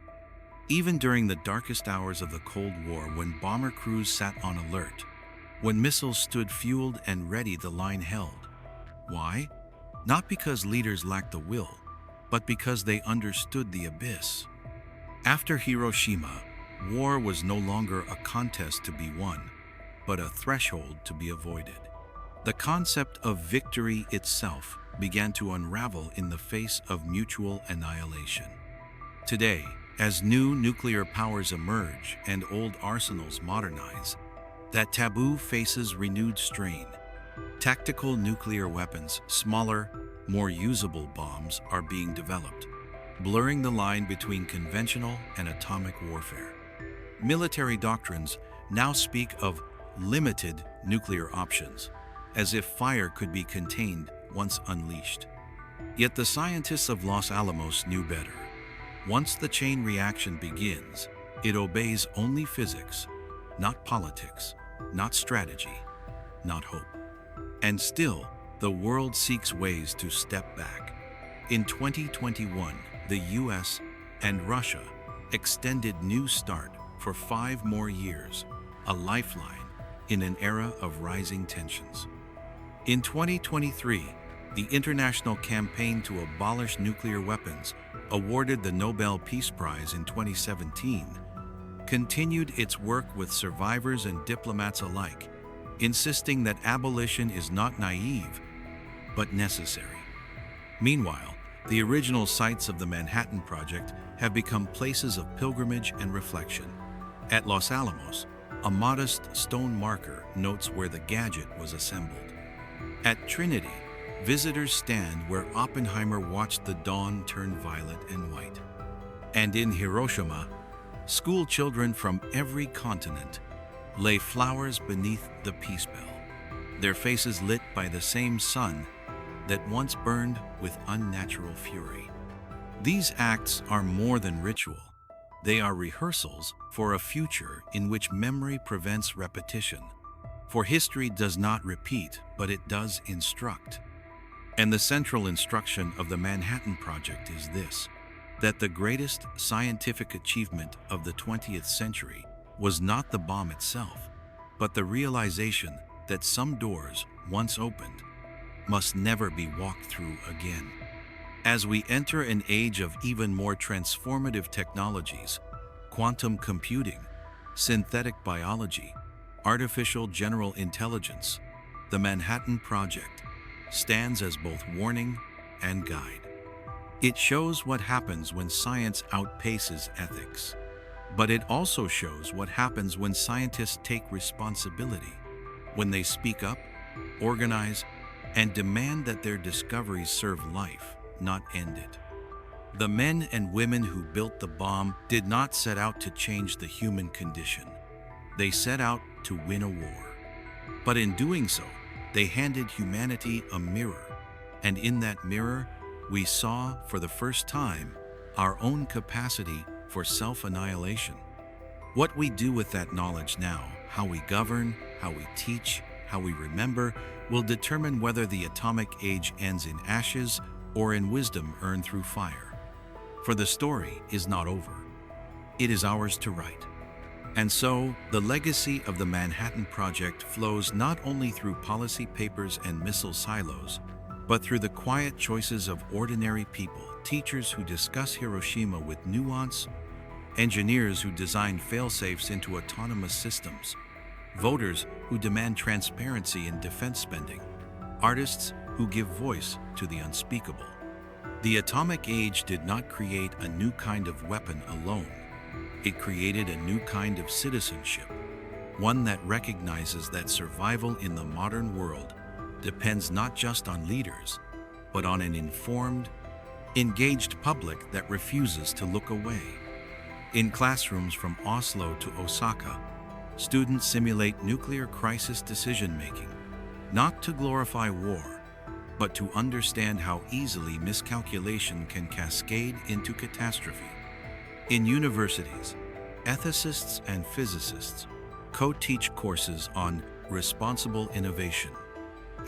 Even during the darkest hours of the Cold War, when bomber crews sat on alert, when missiles stood fueled and ready, the line held. Why? Not because leaders lacked the will, but because they understood the abyss. After Hiroshima, war was no longer a contest to be won, but a threshold to be avoided. The concept of victory itself began to unravel in the face of mutual annihilation. Today, as new nuclear powers emerge and old arsenals modernize, that taboo faces renewed strain. Tactical nuclear weapons, smaller, more usable bombs, are being developed, blurring the line between conventional and atomic warfare. Military doctrines now speak of limited nuclear options, as if fire could be contained once unleashed. Yet the scientists of Los Alamos knew better. Once the chain reaction begins, it obeys only physics, not politics, not strategy, not hope. And still, the world seeks ways to step back. In 2021, the US and Russia extended New START for 5 more years, a lifeline in an era of rising tensions. In 2023, the International Campaign to Abolish Nuclear Weapons, awarded the Nobel Peace Prize in 2017, continued its work with survivors and diplomats alike, insisting that abolition is not naive, but necessary. Meanwhile, the original sites of the Manhattan Project have become places of pilgrimage and reflection. At Los Alamos, a modest stone marker notes where the gadget was assembled. At Trinity, visitors stand where Oppenheimer watched the dawn turn violet and white. And in Hiroshima, school children from every continent lay flowers beneath the peace bell, their faces lit by the same sun that once burned with unnatural fury. These acts are more than ritual. They are rehearsals for a future in which memory prevents repetition. For history does not repeat, but it does instruct. And the central instruction of the Manhattan Project is this: that the greatest scientific achievement of the 20th century was not the bomb itself, but the realization that some doors, once opened, must never be walked through again. As we enter an age of even more transformative technologies, quantum computing, synthetic biology, artificial general intelligence, the Manhattan Project stands as both warning and guide. It shows what happens when science outpaces ethics, but it also shows what happens when scientists take responsibility, when they speak up, organize, and demand that their discoveries serve life, not end it. The men and women who built the bomb did not set out to change the human condition. They set out to win a war. But in doing so, they handed humanity a mirror, and in that mirror, we saw for the first time our own capacity for self-annihilation. What we do with that knowledge now, how we govern, how we teach, how we remember, will determine whether the atomic age ends in ashes or in wisdom earned through fire. For the story is not over. It is ours to write. And so, the legacy of the Manhattan Project flows not only through policy papers and missile silos, but through the quiet choices of ordinary people, teachers who discuss Hiroshima with nuance, engineers who design fail-safes into autonomous systems, voters who demand transparency in defense spending, artists who give voice to the unspeakable. The atomic age did not create a new kind of weapon alone. It created a new kind of citizenship, one that recognizes that survival in the modern world depends not just on leaders, but on an informed, engaged public that refuses to look away. In classrooms from Oslo to Osaka, students simulate nuclear crisis decision-making, not to glorify war, but to understand how easily miscalculation can cascade into catastrophe. In universities, ethicists and physicists co-teach courses on responsible innovation,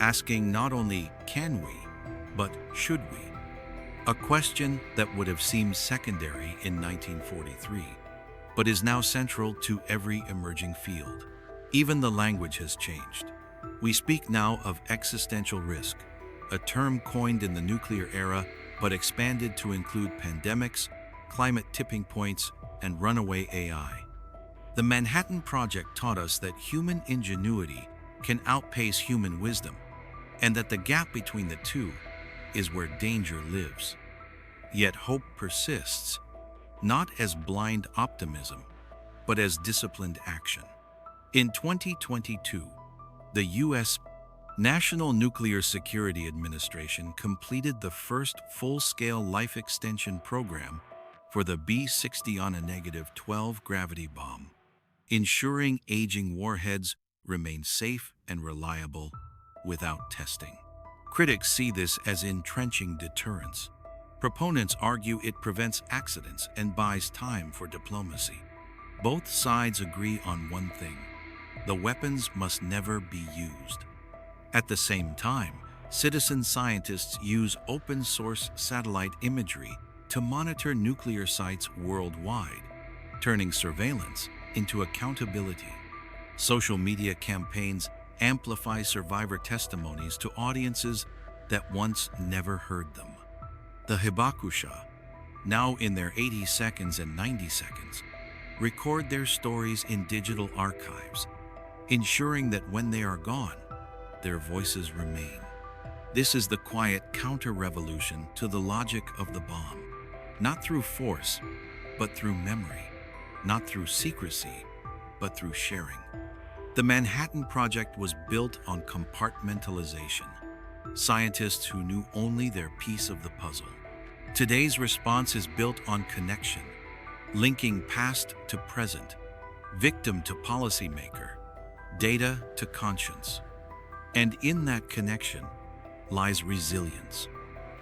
asking not only can we, but should we? A question that would have seemed secondary in 1943, but is now central to every emerging field. Even the language has changed. We speak now of existential risk, a term coined in the nuclear era but expanded to include pandemics, climate tipping points, and runaway AI. The Manhattan Project taught us that human ingenuity can outpace human wisdom, and that the gap between the two is where danger lives. Yet hope persists, not as blind optimism, but as disciplined action. In 2022, the U.S. National Nuclear Security Administration completed the first full-scale life extension program for the B-60-12 gravity bomb, ensuring aging warheads remain safe and reliable without testing. Critics see this as entrenching deterrence. Proponents argue it prevents accidents and buys time for diplomacy. Both sides agree on one thing: the weapons must never be used. At the same time, citizen scientists use open-source satellite imagery to monitor nuclear sites worldwide, turning surveillance into accountability. Social media campaigns amplify survivor testimonies to audiences that once never heard them. The hibakusha, now in their 80 seconds and 90 seconds, record their stories in digital archives, ensuring that when they are gone, their voices remain. This is the quiet counter-revolution to the logic of the bomb. Not through force, but through memory. Not through secrecy, but through sharing. The Manhattan Project was built on compartmentalization. Scientists who knew only their piece of the puzzle. Today's response is built on connection, linking past to present, victim to policymaker, data to conscience. And in that connection lies resilience.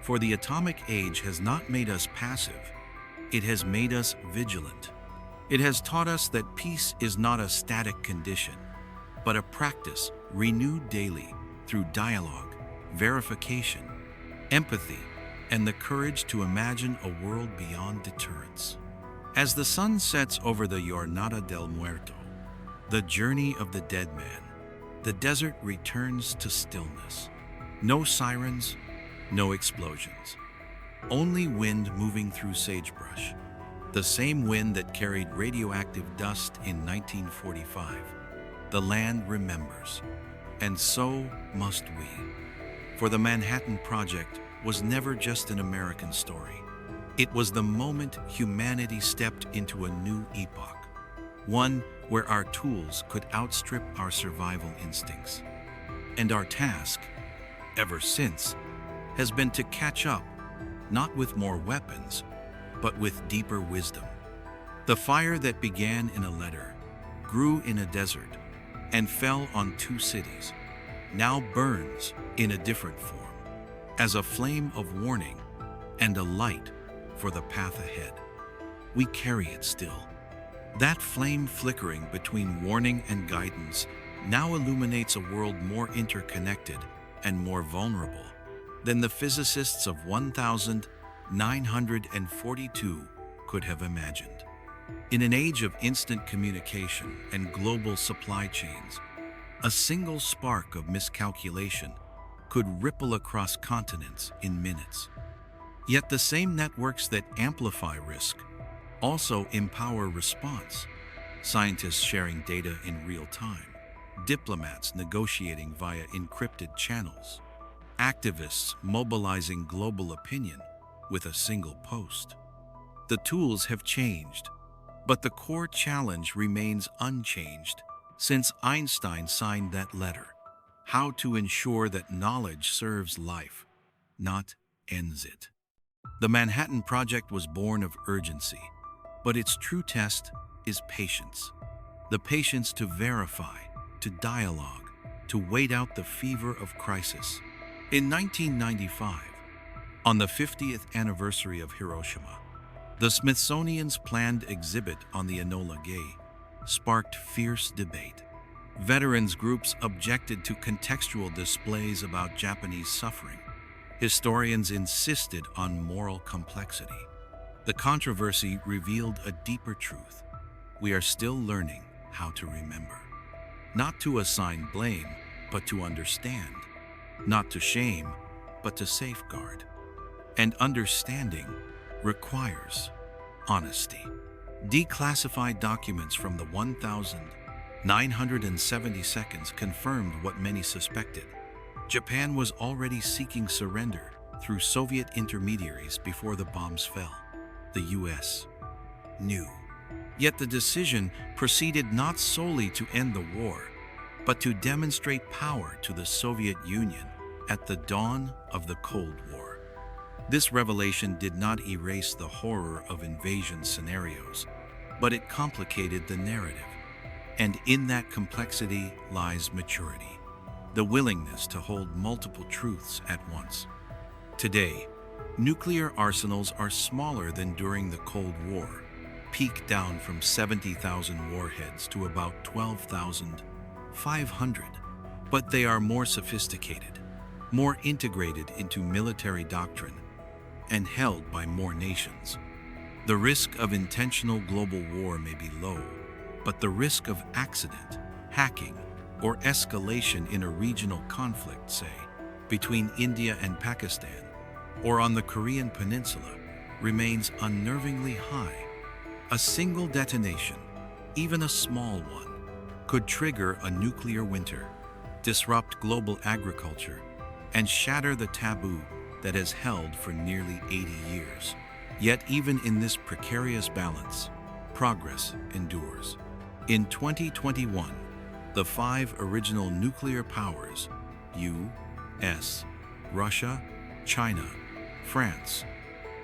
For the atomic age has not made us passive, it has made us vigilant. It has taught us that peace is not a static condition, but a practice renewed daily through dialogue, verification, empathy, and the courage to imagine a world beyond deterrence. As the sun sets over the Jornada del Muerto, the journey of the dead man, the desert returns to stillness. No sirens, no explosions. Only wind moving through sagebrush, the same wind that carried radioactive dust in 1945. The land remembers, and so must we. For the Manhattan Project was never just an American story. It was the moment humanity stepped into a new epoch, one where our tools could outstrip our survival instincts. And our task, ever since, has been to catch up, not with more weapons, but with deeper wisdom. The fire that began in a letter, grew in a desert, and fell on two cities, now burns in a different form, as a flame of warning and a light for the path ahead. We carry it still. That flame flickering between warning and guidance now illuminates a world more interconnected and more vulnerable than the physicists of 1942 could have imagined. In an age of instant communication and global supply chains, a single spark of miscalculation could ripple across continents in minutes. Yet the same networks that amplify risk also empower response. Scientists sharing data in real time, diplomats negotiating via encrypted channels, activists mobilizing global opinion with a single post. The tools have changed, but the core challenge remains unchanged since Einstein signed that letter: how to ensure that knowledge serves life, not ends it. The Manhattan Project was born of urgency, but its true test is patience. The patience to verify, to dialogue, to wait out the fever of crisis. In 1995, on the 50th anniversary of Hiroshima, the Smithsonian's planned exhibit on the Enola Gay sparked fierce debate. Veterans groups objected to contextual displays about Japanese suffering. Historians insisted on moral complexity. The controversy revealed a deeper truth. We are still learning how to remember. Not to assign blame, but to understand. Not to shame, but to safeguard. And understanding requires honesty. Declassified documents from the 1970 seconds confirmed what many suspected. Japan was already seeking surrender through Soviet intermediaries before the bombs fell. The US knew. Yet the decision proceeded not solely to end the war, but to demonstrate power to the Soviet Union at the dawn of the Cold War. This revelation did not erase the horror of invasion scenarios, but it complicated the narrative. And in that complexity lies maturity, the willingness to hold multiple truths at once. Today, nuclear arsenals are smaller than during the Cold War, peaked down from 70,000 warheads to about 12,500. But they are more sophisticated, more integrated into military doctrine, and held by more nations. The risk of intentional global war may be low, but the risk of accident, hacking, or escalation in a regional conflict, say, between India and Pakistan, or on the Korean Peninsula, remains unnervingly high. A single detonation, even a small one, could trigger a nuclear winter, disrupt global agriculture, and shatter the taboo that has held for nearly 80 years. Yet even in this precarious balance, progress endures. In 2021, the 5 original nuclear powers, US, Russia, China, France,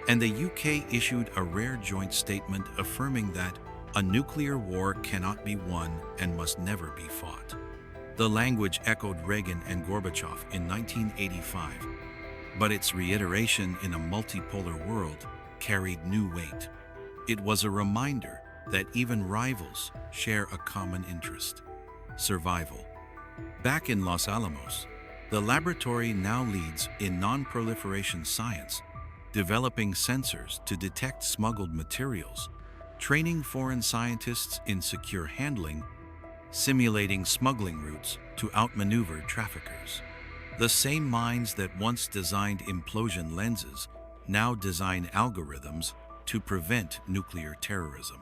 and the UK issued a rare joint statement affirming that a nuclear war cannot be won and must never be fought. The language echoed Reagan and Gorbachev in 1985, but its reiteration in a multipolar world carried new weight. It was a reminder that even rivals share a common interest: survival. Back in Los Alamos, the laboratory now leads in non-proliferation science, developing sensors to detect smuggled materials, training foreign scientists in secure handling, simulating smuggling routes to outmaneuver traffickers. The same minds that once designed implosion lenses now design algorithms to prevent nuclear terrorism.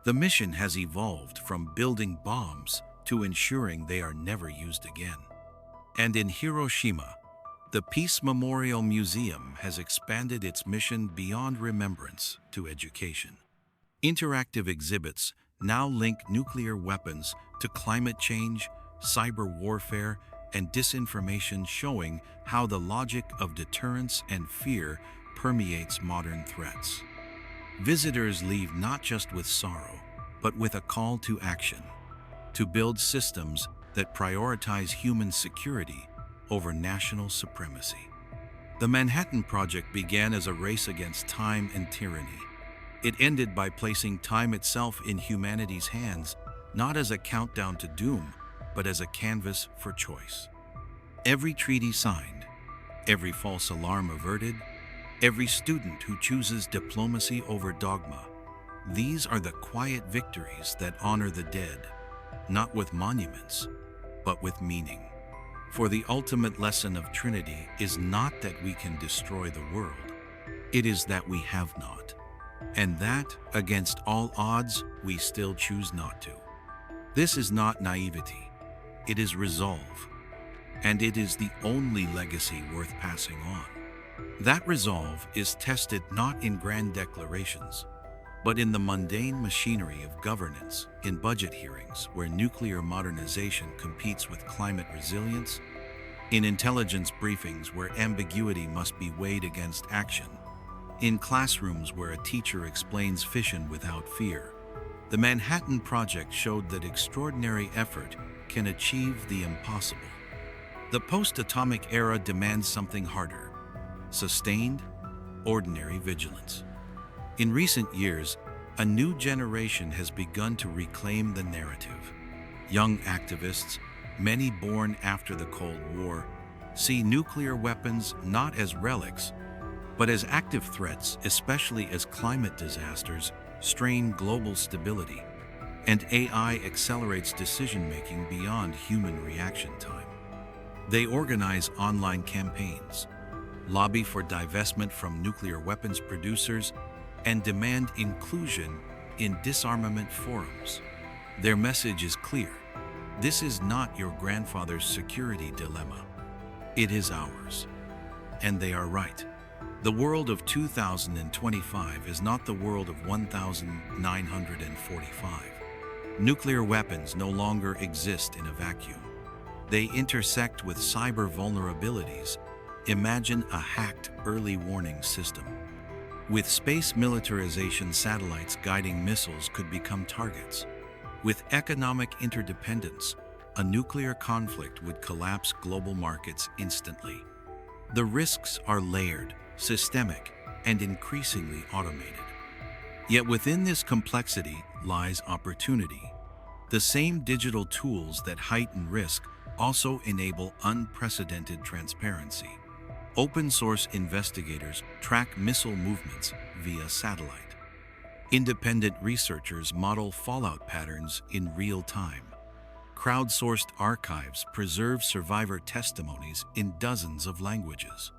The mission has evolved from building bombs to ensuring they are never used again. And in Hiroshima, the Peace Memorial Museum has expanded its mission beyond remembrance to education. Interactive exhibits now link nuclear weapons to climate change, cyber warfare, and disinformation, showing how the logic of deterrence and fear permeates modern threats. Visitors leave not just with sorrow, but with a call to action, to build systems that prioritize human security over national supremacy. The Manhattan Project began as a race against time and tyranny. It ended by placing time itself in humanity's hands, not as a countdown to doom, but as a canvas for choice. Every treaty signed, every false alarm averted, every student who chooses diplomacy over dogma, these are the quiet victories that honor the dead, not with monuments, but with meaning. For the ultimate lesson of Trinity is not that we can destroy the world, it is that we have not, and that, against all odds, we still choose not to. This is not naivety, it is resolve, and it is the only legacy worth passing on. That resolve is tested not in grand declarations, but in the mundane machinery of governance, in budget hearings where nuclear modernization competes with climate resilience, in intelligence briefings where ambiguity must be weighed against action, in classrooms where a teacher explains fission without fear. The Manhattan Project showed that extraordinary effort can achieve the impossible. The post-atomic era demands something harder: sustained, ordinary vigilance. In recent years, a new generation has begun to reclaim the narrative. Young activists, many born after the Cold War, see nuclear weapons not as relics, but as active threats, especially as climate disasters strain global stability, and AI accelerates decision-making beyond human reaction time. They organize online campaigns, lobby for divestment from nuclear weapons producers, and demand inclusion in disarmament forums. Their message is clear: this is not your grandfather's security dilemma. It is ours. And they are right. The world of 2025 is not the world of 1945. Nuclear weapons no longer exist in a vacuum. They intersect with cyber vulnerabilities. Imagine a hacked early warning system. With space militarization, satellites guiding missiles could become targets. With economic interdependence, a nuclear conflict would collapse global markets instantly. The risks are layered, systemic, and increasingly automated. Yet within this complexity lies opportunity. The same digital tools that heighten risk also enable unprecedented transparency. Open-source investigators track missile movements via satellite. Independent researchers model fallout patterns in real time. Crowdsourced archives preserve survivor testimonies in dozens of languages.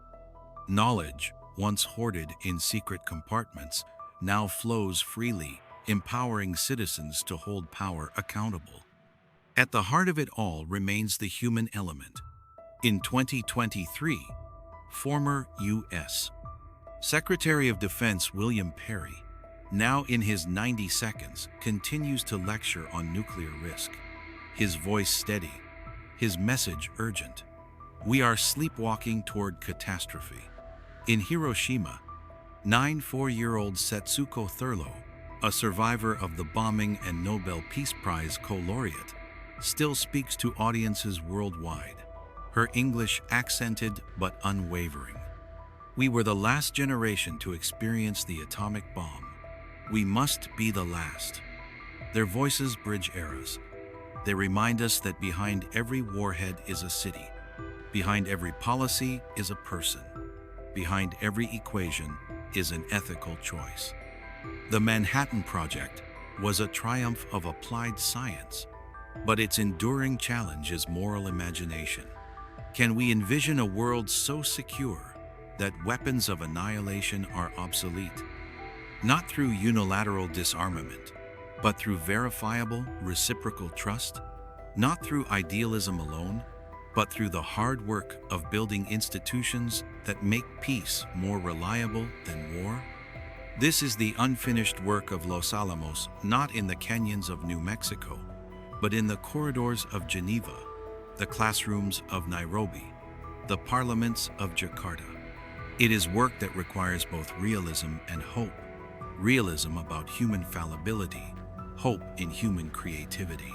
Knowledge, once hoarded in secret compartments, now flows freely, empowering citizens to hold power accountable. At the heart of it all remains the human element. In 2023, former U.S. Secretary of Defense William Perry, now in his 90 seconds, continues to lecture on nuclear risk. His voice steady, his message urgent. We are sleepwalking toward catastrophe. In Hiroshima, 94-year-old Setsuko Thurlow, a survivor of the bombing and Nobel Peace Prize co-laureate, still speaks to audiences worldwide, her English accented but unwavering. We were the last generation to experience the atomic bomb. We must be the last. Their voices bridge eras. They remind us that behind every warhead is a city. Behind every policy is a person. Behind every equation is an ethical choice. The Manhattan Project was a triumph of applied science, but its enduring challenge is moral imagination. Can we envision a world so secure that weapons of annihilation are obsolete? Not through unilateral disarmament, but through verifiable, reciprocal trust? Not through idealism alone, but through the hard work of building institutions that make peace more reliable than war? This is the unfinished work of Los Alamos, not in the canyons of New Mexico, but in the corridors of Geneva, the classrooms of Nairobi, the parliaments of Jakarta. It is work that requires both realism and hope. Realism about human fallibility, hope in human creativity.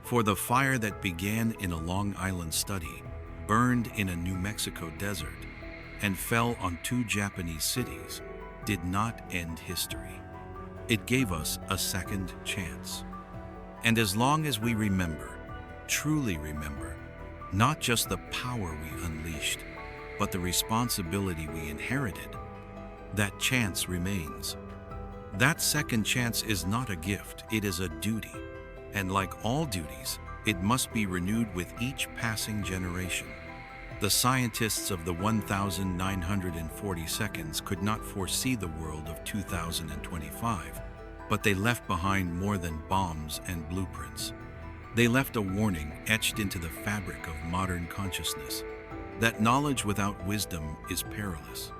For the fire that began in a Long Island study, burned in a New Mexico desert, and fell on 2 Japanese cities, did not end history. It gave us a second chance. And as long as we remember, truly remember, not just the power we unleashed, but the responsibility we inherited, that chance remains. That second chance is not a gift, it is a duty. And like all duties, it must be renewed with each passing generation. The scientists of the 1940 seconds could not foresee the world of 2025, but they left behind more than bombs and blueprints. They left a warning etched into the fabric of modern consciousness, that knowledge without wisdom is perilous,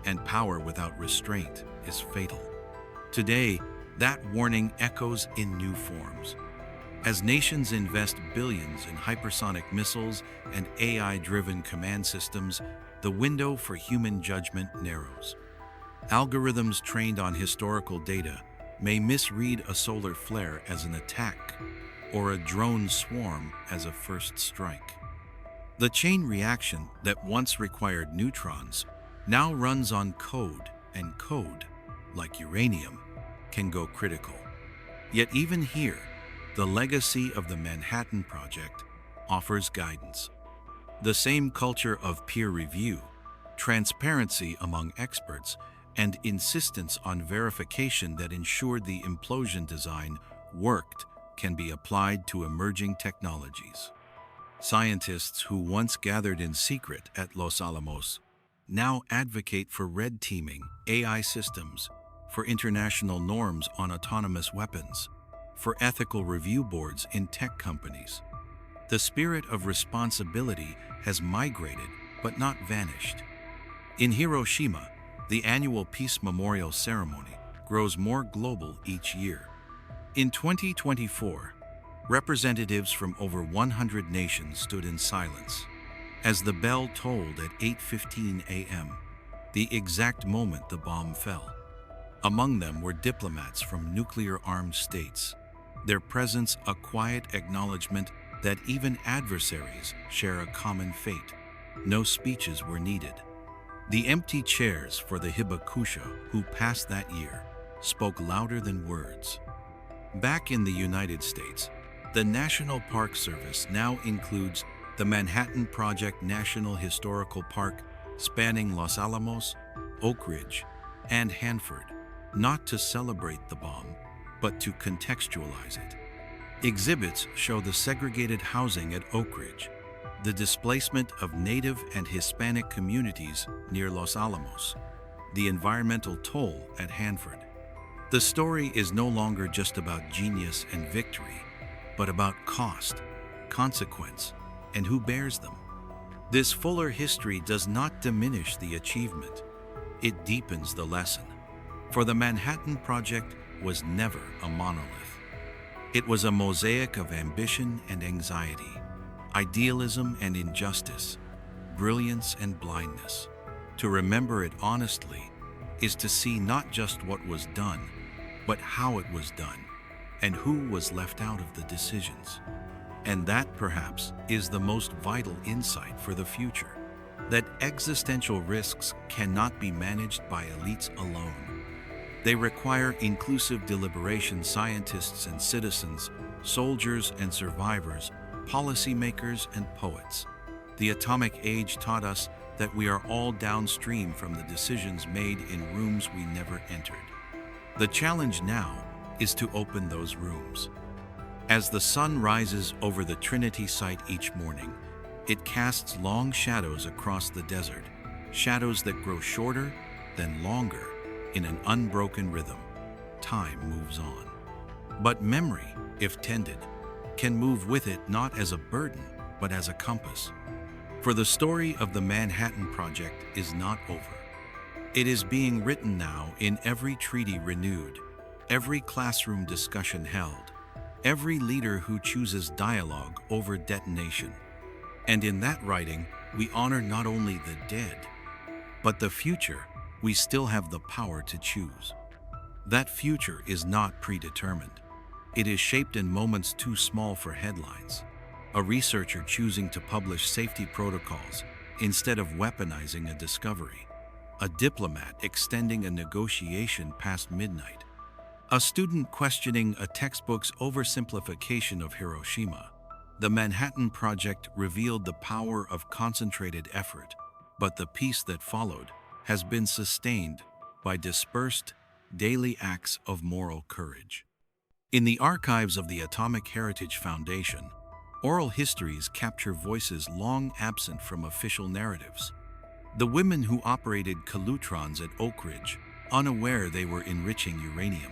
and power without restraint is fatal. Today, that warning echoes in new forms. As nations invest billions in hypersonic missiles and AI-driven command systems, the window for human judgment narrows. Algorithms trained on historical data may misread a solar flare as an attack or a drone swarm as a first strike. The chain reaction that once required neutrons now runs on code, and code, like uranium, can go critical. Yet even here, the legacy of the Manhattan Project offers guidance. The same culture of peer review, transparency among experts, and insistence on verification that ensured the implosion design worked can be applied to emerging technologies. Scientists who once gathered in secret at Los Alamos now advocate for red teaming AI systems, for international norms on autonomous weapons, for ethical review boards in tech companies. The spirit of responsibility has migrated but not vanished. In Hiroshima, the annual Peace Memorial Ceremony grows more global each year. In 2024, representatives from over 100 nations stood in silence as the bell tolled at 8:15 a.m., the exact moment the bomb fell. Among them were diplomats from nuclear-armed states, their presence a quiet acknowledgement that even adversaries share a common fate. No speeches were needed. The empty chairs for the hibakusha who passed that year spoke louder than words. Back in the United States, the National Park Service now includes the Manhattan Project National Historical Park spanning Los Alamos, Oak Ridge, and Hanford, not to celebrate the bomb, but to contextualize it. Exhibits show the segregated housing at Oak Ridge, the displacement of Native and Hispanic communities near Los Alamos, the environmental toll at Hanford. The story is no longer just about genius and victory, but about cost, consequence, and who bears them. This fuller history does not diminish the achievement. It deepens the lesson. For the Manhattan Project was never a monolith. It was a mosaic of ambition and anxiety, idealism and injustice, brilliance and blindness. To remember it honestly is to see not just what was done, but how it was done, and who was left out of the decisions. And that, perhaps, is the most vital insight for the future, that existential risks cannot be managed by elites alone. They require inclusive deliberation, scientists and citizens, soldiers and survivors, policymakers and poets. The atomic age taught us that we are all downstream from the decisions made in rooms we never entered. The challenge now is to open those rooms. As the sun rises over the Trinity site each morning, it casts long shadows across the desert, shadows that grow shorter, then longer, in an unbroken rhythm. Time moves on. But memory, if tended, can move with it not as a burden, but as a compass. For the story of the Manhattan Project is not over. It is being written now in every treaty renewed, every classroom discussion held, every leader who chooses dialogue over detonation. And in that writing, we honor not only the dead, but the future we still have the power to choose. That future is not predetermined. It is shaped in moments too small for headlines. A researcher choosing to publish safety protocols instead of weaponizing a discovery. A diplomat extending a negotiation past midnight. A student questioning a textbook's oversimplification of Hiroshima. The Manhattan Project revealed the power of concentrated effort, but the peace that followed has been sustained by dispersed, daily acts of moral courage. In the archives of the Atomic Heritage Foundation, oral histories capture voices long absent from official narratives. The women who operated Calutrons at Oak Ridge, unaware they were enriching uranium.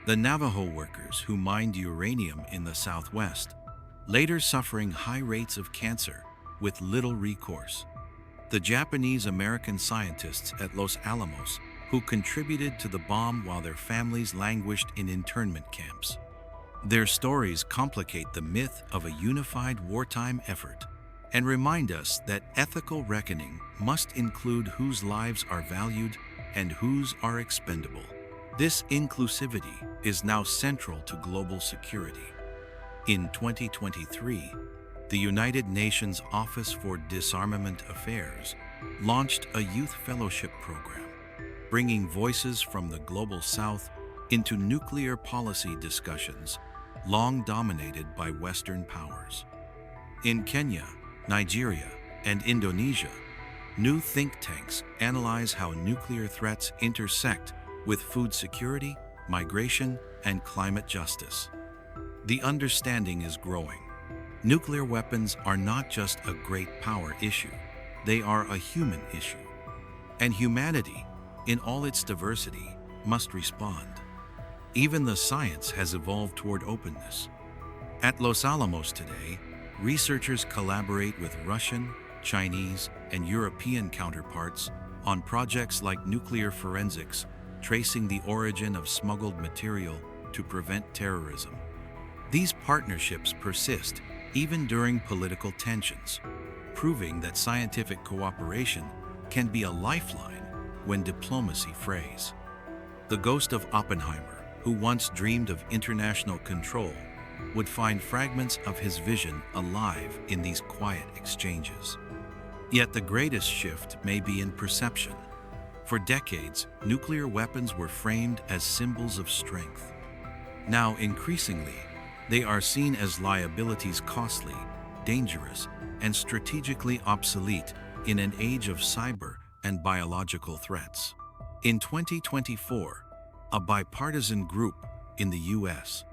The Navajo workers who mined uranium in the Southwest, later suffering high rates of cancer with little recourse. The Japanese-American scientists at Los Alamos who contributed to the bomb while their families languished in internment camps. Their stories complicate the myth of a unified wartime effort and remind us that ethical reckoning must include whose lives are valued and whose are expendable. This inclusivity is now central to global security. In 2023, the United Nations Office for Disarmament Affairs launched a youth fellowship program, bringing voices from the Global South into nuclear policy discussions long dominated by Western powers. In Kenya, Nigeria, and Indonesia, new think tanks analyze how nuclear threats intersect with food security, migration, and climate justice. The understanding is growing. Nuclear weapons are not just a great power issue, they are a human issue. And humanity, in all its diversity, must respond. Even the science has evolved toward openness. At Los Alamos today, researchers collaborate with Russian, Chinese, and European counterparts on projects like nuclear forensics, tracing the origin of smuggled material to prevent terrorism. These partnerships persist even during political tensions, proving that scientific cooperation can be a lifeline when diplomacy frays. The ghost of Oppenheimer, who once dreamed of international control, would find fragments of his vision alive in these quiet exchanges. Yet the greatest shift may be in perception. For decades, nuclear weapons were framed as symbols of strength. Now, increasingly, they are seen as liabilities costly, dangerous, and strategically obsolete in an age of cyber and biological threats. In 2024, a bipartisan group in the U.S.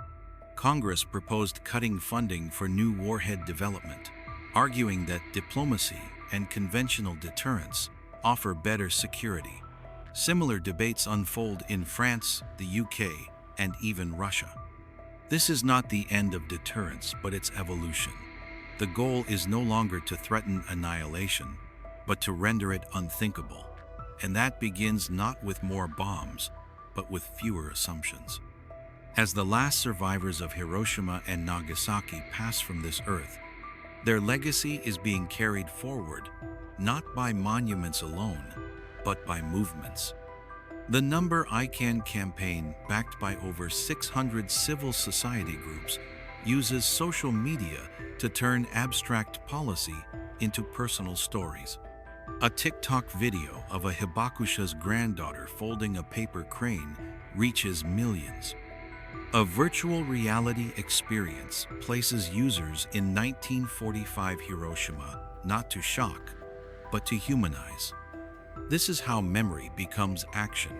Congress proposed cutting funding for new warhead development, arguing that diplomacy and conventional deterrence offer better security. Similar debates unfold in France, the UK, and even Russia. This is not the end of deterrence, but its evolution. The goal is no longer to threaten annihilation, but to render it unthinkable. And that begins not with more bombs, but with fewer assumptions. As the last survivors of Hiroshima and Nagasaki pass from this earth, their legacy is being carried forward, not by monuments alone, but by movements. The Number I Can campaign, backed by over 600 civil society groups, uses social media to turn abstract policy into personal stories. A TikTok video of a hibakusha's granddaughter folding a paper crane reaches millions. A virtual reality experience places users in 1945 Hiroshima, not to shock, but to humanize. This is how memory becomes action.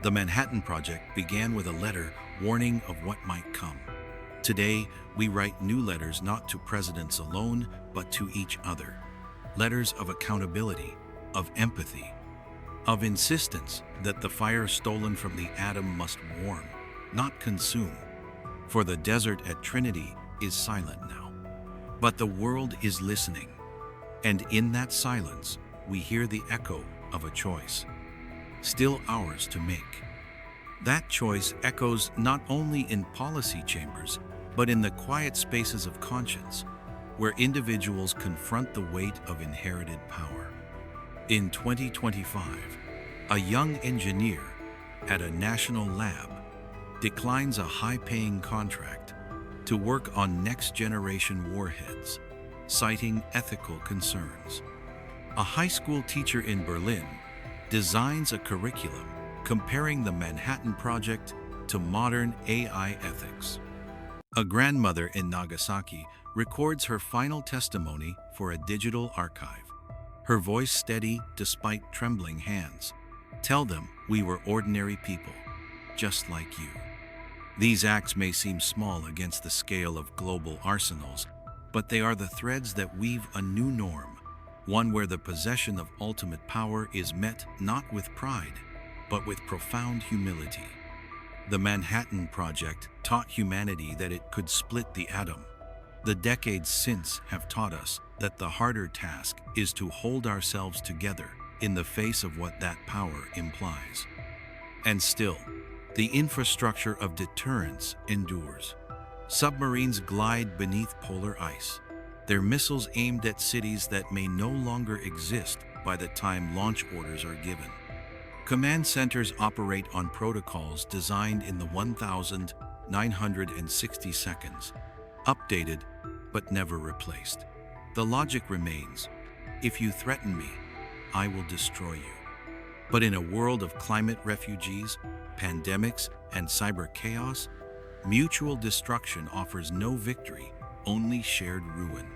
The Manhattan Project began with a letter warning of what might come. Today, we write new letters not to presidents alone, but to each other. Letters of accountability, of empathy, of insistence that the fire stolen from the atom must warm, not consume. For the desert at Trinity is silent now. But the world is listening. And in that silence, we hear the echo of a choice. still ours to make. That choice echoes not only in policy chambers, but in the quiet spaces of conscience, where individuals confront the weight of inherited power. In 2025, a young engineer at a national lab declines a high-paying contract to work on next-generation warheads, citing ethical concerns. A high school teacher in Berlin designs a curriculum comparing the Manhattan Project to modern AI ethics. A grandmother in Nagasaki records her final testimony for a digital archive. Her voice steady despite trembling hands. Tell them we were ordinary people, just like you. These acts may seem small against the scale of global arsenals, but they are the threads that weave a new norm, one where the possession of ultimate power is met not with pride, but with profound humility. The Manhattan Project taught humanity that it could split the atom. The decades since have taught us that the harder task is to hold ourselves together in the face of what that power implies. And still, the infrastructure of deterrence endures. Submarines glide beneath polar ice, their missiles aimed at cities that may no longer exist by the time launch orders are given. Command centers operate on protocols designed in the 1960 seconds, updated but never replaced. The logic remains: if you threaten me, I will destroy you. But in a world of climate refugees, pandemics, and cyber chaos, mutual destruction offers no victory, only shared ruin.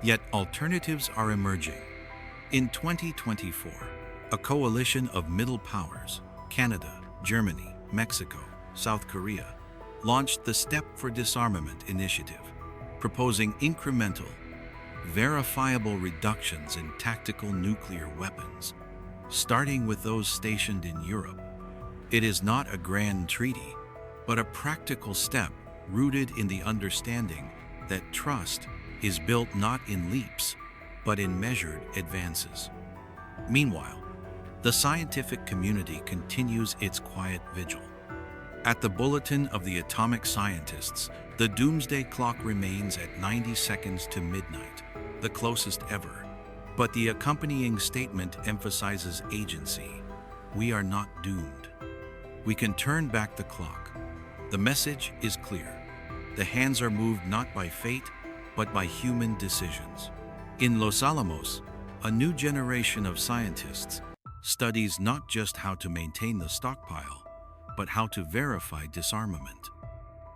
Yet alternatives are emerging. In 2024, a coalition of middle powers, Canada, Germany, Mexico, South Korea, launched the Step for Disarmament initiative, proposing incremental, verifiable reductions in tactical nuclear weapons, starting with those stationed in Europe. It is not a grand treaty, but a practical step rooted in the understanding that trust is built not in leaps, but in measured advances. Meanwhile, the scientific community continues its quiet vigil. At the Bulletin of the Atomic Scientists, the doomsday clock remains at 90 seconds to midnight, the closest ever. But the accompanying statement emphasizes agency. We are not doomed. We can turn back the clock. The message is clear. The hands are moved not by fate, but by human decisions. In Los Alamos, a new generation of scientists studies not just how to maintain the stockpile, but how to verify disarmament.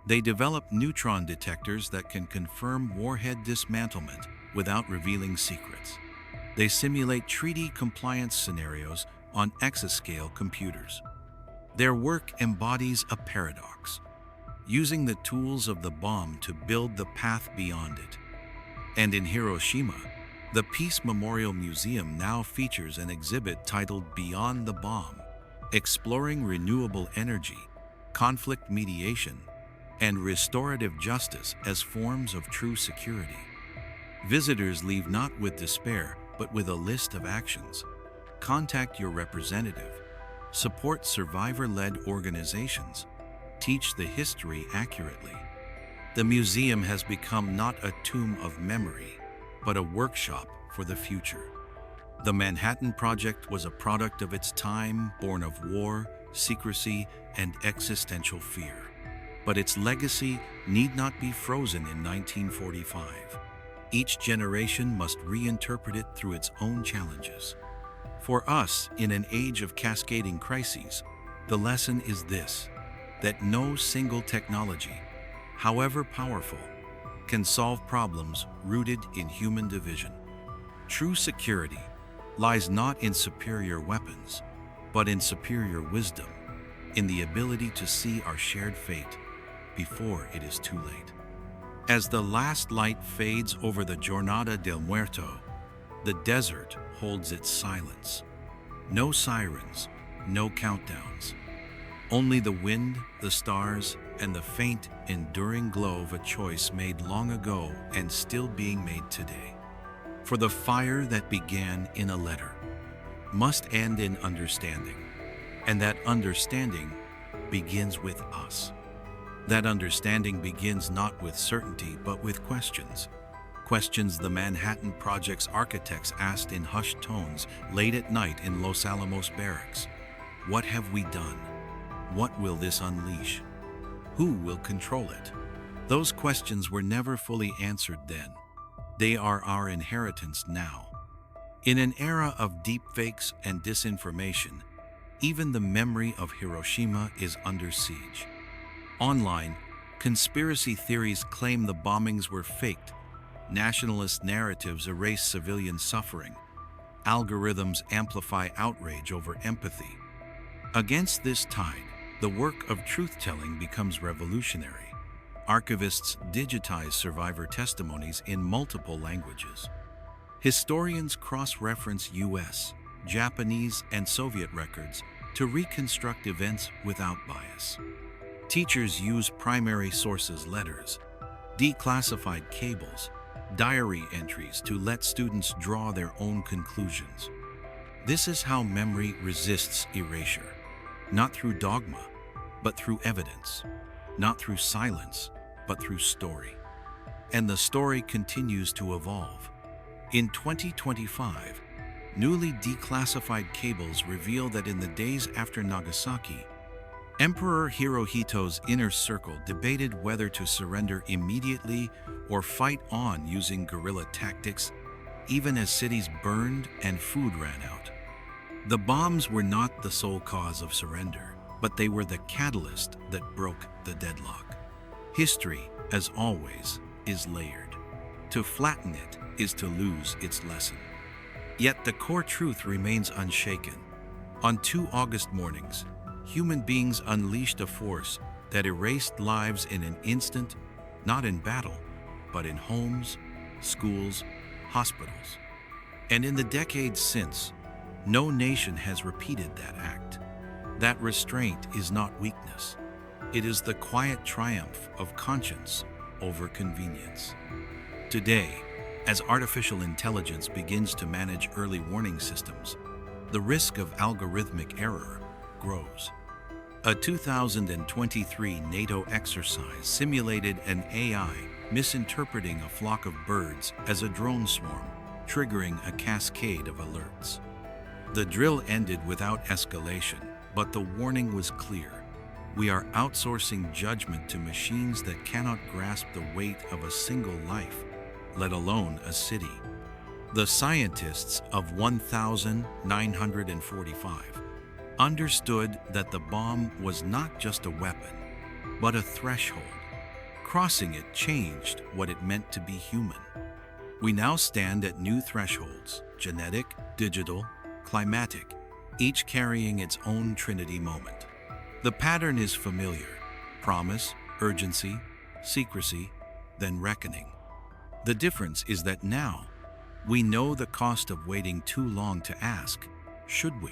They develop neutron detectors that can confirm warhead dismantlement without revealing secrets. They simulate treaty compliance scenarios on exascale computers. Their work embodies a paradox, using the tools of the bomb to build the path beyond it. And in Hiroshima, the Peace Memorial Museum now features an exhibit titled Beyond the Bomb, exploring renewable energy, conflict mediation, and restorative justice as forms of true security. Visitors leave not with despair, but with a list of actions. Contact your representative, support survivor-led organizations, teach the history accurately. The museum has become not a tomb of memory, but a workshop for the future. The Manhattan Project was a product of its time, born of war, secrecy, and existential fear. But its legacy need not be frozen in 1945. Each generation must reinterpret it through its own challenges. For us, in an age of cascading crises, the lesson is this: that no single technology, however powerful, can solve problems rooted in human division. True security lies not in superior weapons, but in superior wisdom, in the ability to see our shared fate before it is too late. As the last light fades over the Jornada del Muerto, the desert holds its silence. No sirens, no countdowns. Only the wind, the stars, and the faint, enduring glow of a choice made long ago and still being made today. For the fire that began in a letter must end in understanding. And that understanding begins with us. That understanding begins not with certainty, but with questions. Questions the Manhattan Project's architects asked in hushed tones late at night in Los Alamos barracks. What have we done? What will this unleash? Who will control it? Those questions were never fully answered then. They are our inheritance now. In an era of deepfakes and disinformation, even the memory of Hiroshima is under siege. Online, conspiracy theories claim the bombings were faked. Nationalist narratives erase civilian suffering. Algorithms amplify outrage over empathy. Against this tide, the work of truth-telling becomes revolutionary. Archivists digitize survivor testimonies in multiple languages. Historians cross-reference US, Japanese, and Soviet records to reconstruct events without bias. Teachers use primary sources' letters, declassified cables, diary entries to let students draw their own conclusions. This is how memory resists erasure, not through dogma, but through evidence, not through silence, but through story. And the story continues to evolve. In 2025, newly declassified cables reveal that in the days after Nagasaki, Emperor Hirohito's inner circle debated whether to surrender immediately or fight on using guerrilla tactics, even as cities burned and food ran out. The bombs were not the sole cause of surrender, but they were the catalyst that broke the deadlock. History, as always, is layered. To flatten it is to lose its lesson. Yet the core truth remains unshaken. On 2 August mornings, human beings unleashed a force that erased lives in an instant, not in battle, but in homes, schools, hospitals. And in the decades since, no nation has repeated that act. That restraint is not weakness. It is the quiet triumph of conscience over convenience. Today, as artificial intelligence begins to manage early warning systems, the risk of algorithmic error grows. A 2023 NATO exercise simulated an AI misinterpreting a flock of birds as a drone swarm, triggering a cascade of alerts. The drill ended without escalation, but the warning was clear. We are outsourcing judgment to machines that cannot grasp the weight of a single life, let alone a city. The scientists of 1945 understood that the bomb was not just a weapon, but a threshold. Crossing it changed what it meant to be human. We now stand at new thresholds: genetic, digital, climatic, each carrying its own Trinity moment. The pattern is familiar: promise, urgency, secrecy, then reckoning. The difference is that now, we know the cost of waiting too long to ask, should we?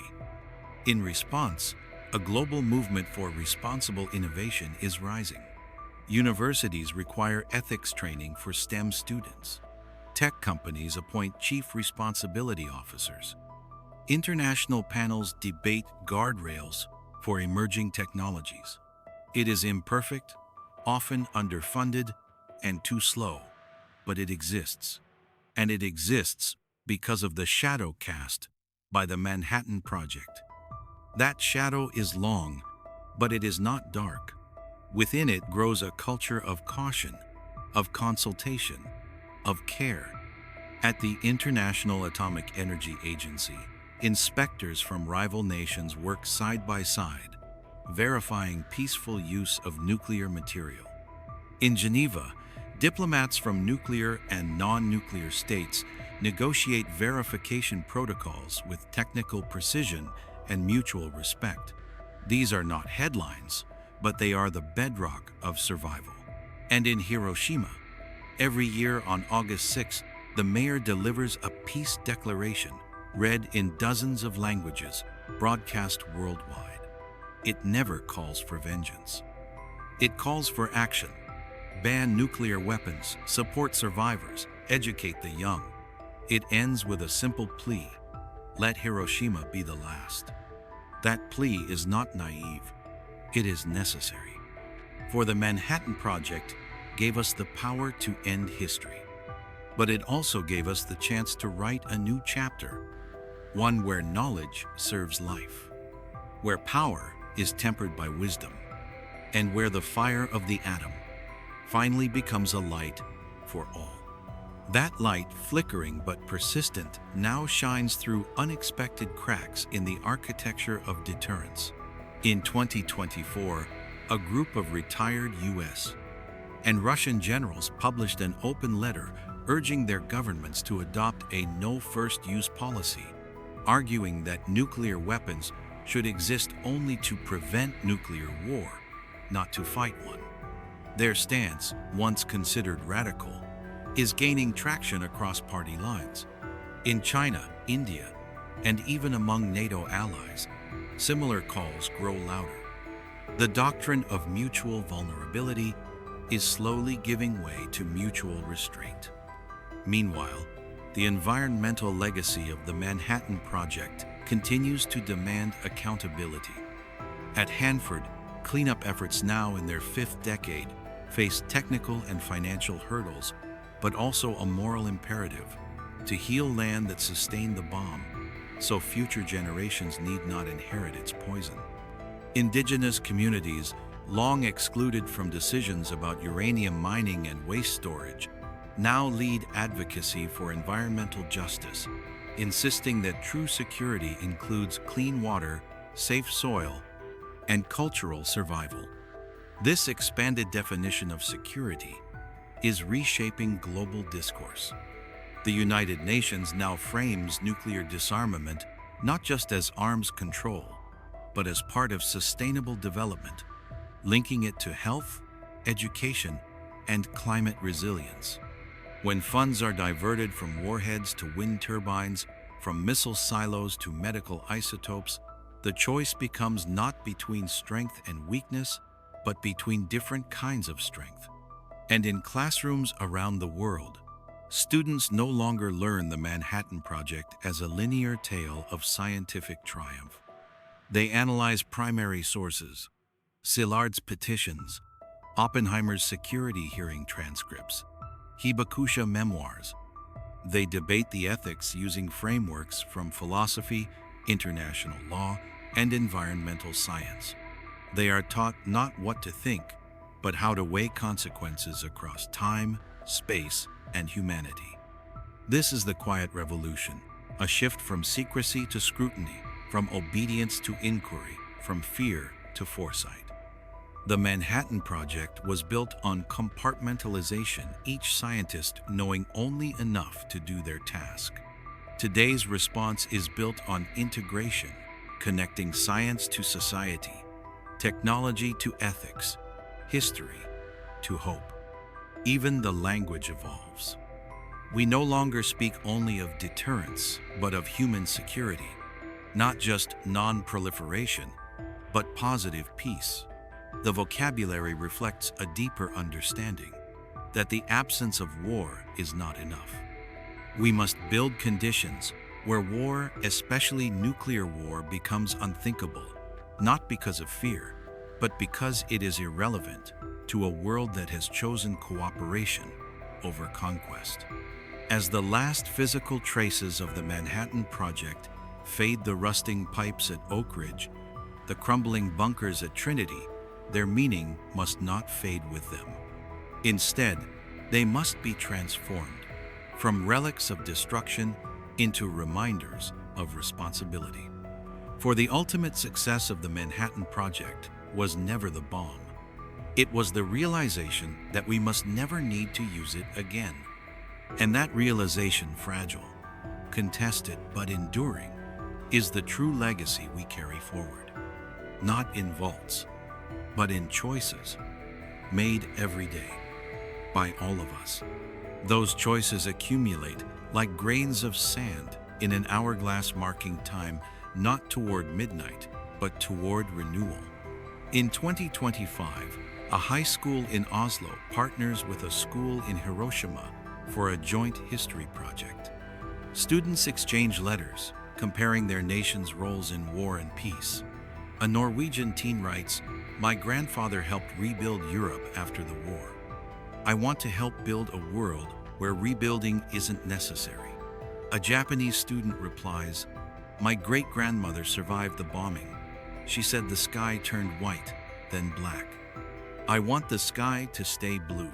In response, a global movement for responsible innovation is rising. Universities require ethics training for STEM students. Tech companies appoint chief responsibility officers. International panels debate guardrails for emerging technologies. It is imperfect, often underfunded, and too slow, but it exists. And it exists because of the shadow cast by the Manhattan Project. That shadow is long, but it is not dark. Within it grows a culture of caution, of consultation, of care. At the International Atomic Energy Agency, inspectors from rival nations work side by side, verifying peaceful use of nuclear material. In Geneva, diplomats from nuclear and non-nuclear states negotiate verification protocols with technical precision and mutual respect. These are not headlines, but they are the bedrock of survival. And in Hiroshima, every year on August 6, the mayor delivers a peace declaration, read in dozens of languages, broadcast worldwide. It never calls for vengeance. It calls for action. Ban nuclear weapons, support survivors, educate the young. It ends with a simple plea: let Hiroshima be the last. That plea is not naive, it is necessary. For the Manhattan Project gave us the power to end history, but it also gave us the chance to write a new chapter, one where knowledge serves life, where power is tempered by wisdom, and where the fire of the atom finally becomes a light for all. That light, flickering but persistent, now shines through unexpected cracks in the architecture of deterrence. In 2024, a group of retired US and Russian generals published an open letter urging their governments to adopt a no-first-use policy, arguing that nuclear weapons should exist only to prevent nuclear war, not to fight one. Their stance, once considered radical, is gaining traction across party lines. In China, India, and even among NATO allies, similar calls grow louder. The doctrine of mutual vulnerability is slowly giving way to mutual restraint. Meanwhile, the environmental legacy of the Manhattan Project continues to demand accountability. At Hanford, cleanup efforts now in their 5th decade face technical and financial hurdles, but also a moral imperative to heal land that sustained the bomb, so future generations need not inherit its poison. Indigenous communities, long excluded from decisions about uranium mining and waste storage, now lead advocacy for environmental justice, insisting that true security includes clean water, safe soil, and cultural survival. This expanded definition of security is reshaping global discourse. The United Nations now frames nuclear disarmament not just as arms control, but as part of sustainable development, linking it to health, education, and climate resilience. When funds are diverted from warheads to wind turbines, from missile silos to medical isotopes, the choice becomes not between strength and weakness, but between different kinds of strength. And in classrooms around the world, students no longer learn the Manhattan Project as a linear tale of scientific triumph. They analyze primary sources, Szilárd's petitions, Oppenheimer's security hearing transcripts, Hibakusha memoirs. They debate the ethics using frameworks from philosophy, international law, and environmental science. They are taught not what to think, but how to weigh consequences across time, space, and humanity. This is the quiet revolution, a shift from secrecy to scrutiny, from obedience to inquiry, from fear to foresight. The Manhattan Project was built on compartmentalization, each scientist knowing only enough to do their task. Today's response is built on integration, connecting science to society, technology to ethics, history to hope. Even the language evolves. We no longer speak only of deterrence, but of human security, not just non-proliferation, but positive peace. The vocabulary reflects a deeper understanding that the absence of war is not enough. We must build conditions where war, especially nuclear war, becomes unthinkable, not because of fear, but because it is irrelevant to a world that has chosen cooperation over conquest. As the last physical traces of the Manhattan Project fade, the rusting pipes at Oak Ridge, the crumbling bunkers at Trinity, their meaning must not fade with them. Instead, they must be transformed from relics of destruction into reminders of responsibility. For the ultimate success of the Manhattan Project was never the bomb. It was the realization that we must never need to use it again. And that realization, fragile, contested, but enduring, is the true legacy we carry forward. Not in vaults, but in choices made every day by all of us. Those choices accumulate like grains of sand in an hourglass, marking time not toward midnight, but toward renewal. In 2025, a high school in Oslo partners with a school in Hiroshima for a joint history project. Students exchange letters, comparing their nation's roles in war and peace. A Norwegian teen writes, "My grandfather helped rebuild Europe after the war. I want to help build a world where rebuilding isn't necessary." A Japanese student replies, "My great-grandmother survived the bombing. She said the sky turned white, then black. I want the sky to stay blue."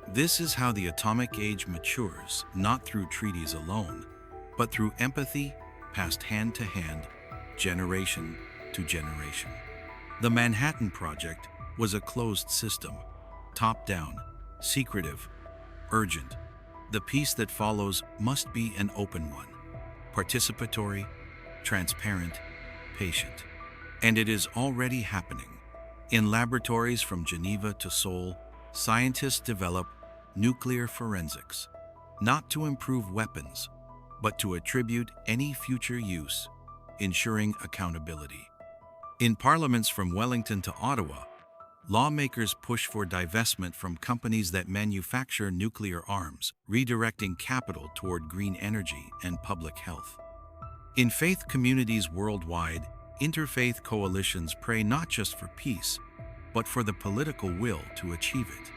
This is how the atomic age matures, not through treaties alone, but through empathy passed hand to hand, generation to generation. The Manhattan Project was a closed system, top-down, secretive, urgent. The peace that follows must be an open one, participatory, transparent, patient. And it is already happening. In laboratories from Geneva to Seoul, scientists develop nuclear forensics, not to improve weapons, but to attribute any future use, ensuring accountability. In parliaments from Wellington to Ottawa, lawmakers push for divestment from companies that manufacture nuclear arms, redirecting capital toward green energy and public health. In faith communities worldwide, interfaith coalitions pray not just for peace, but for the political will to achieve it.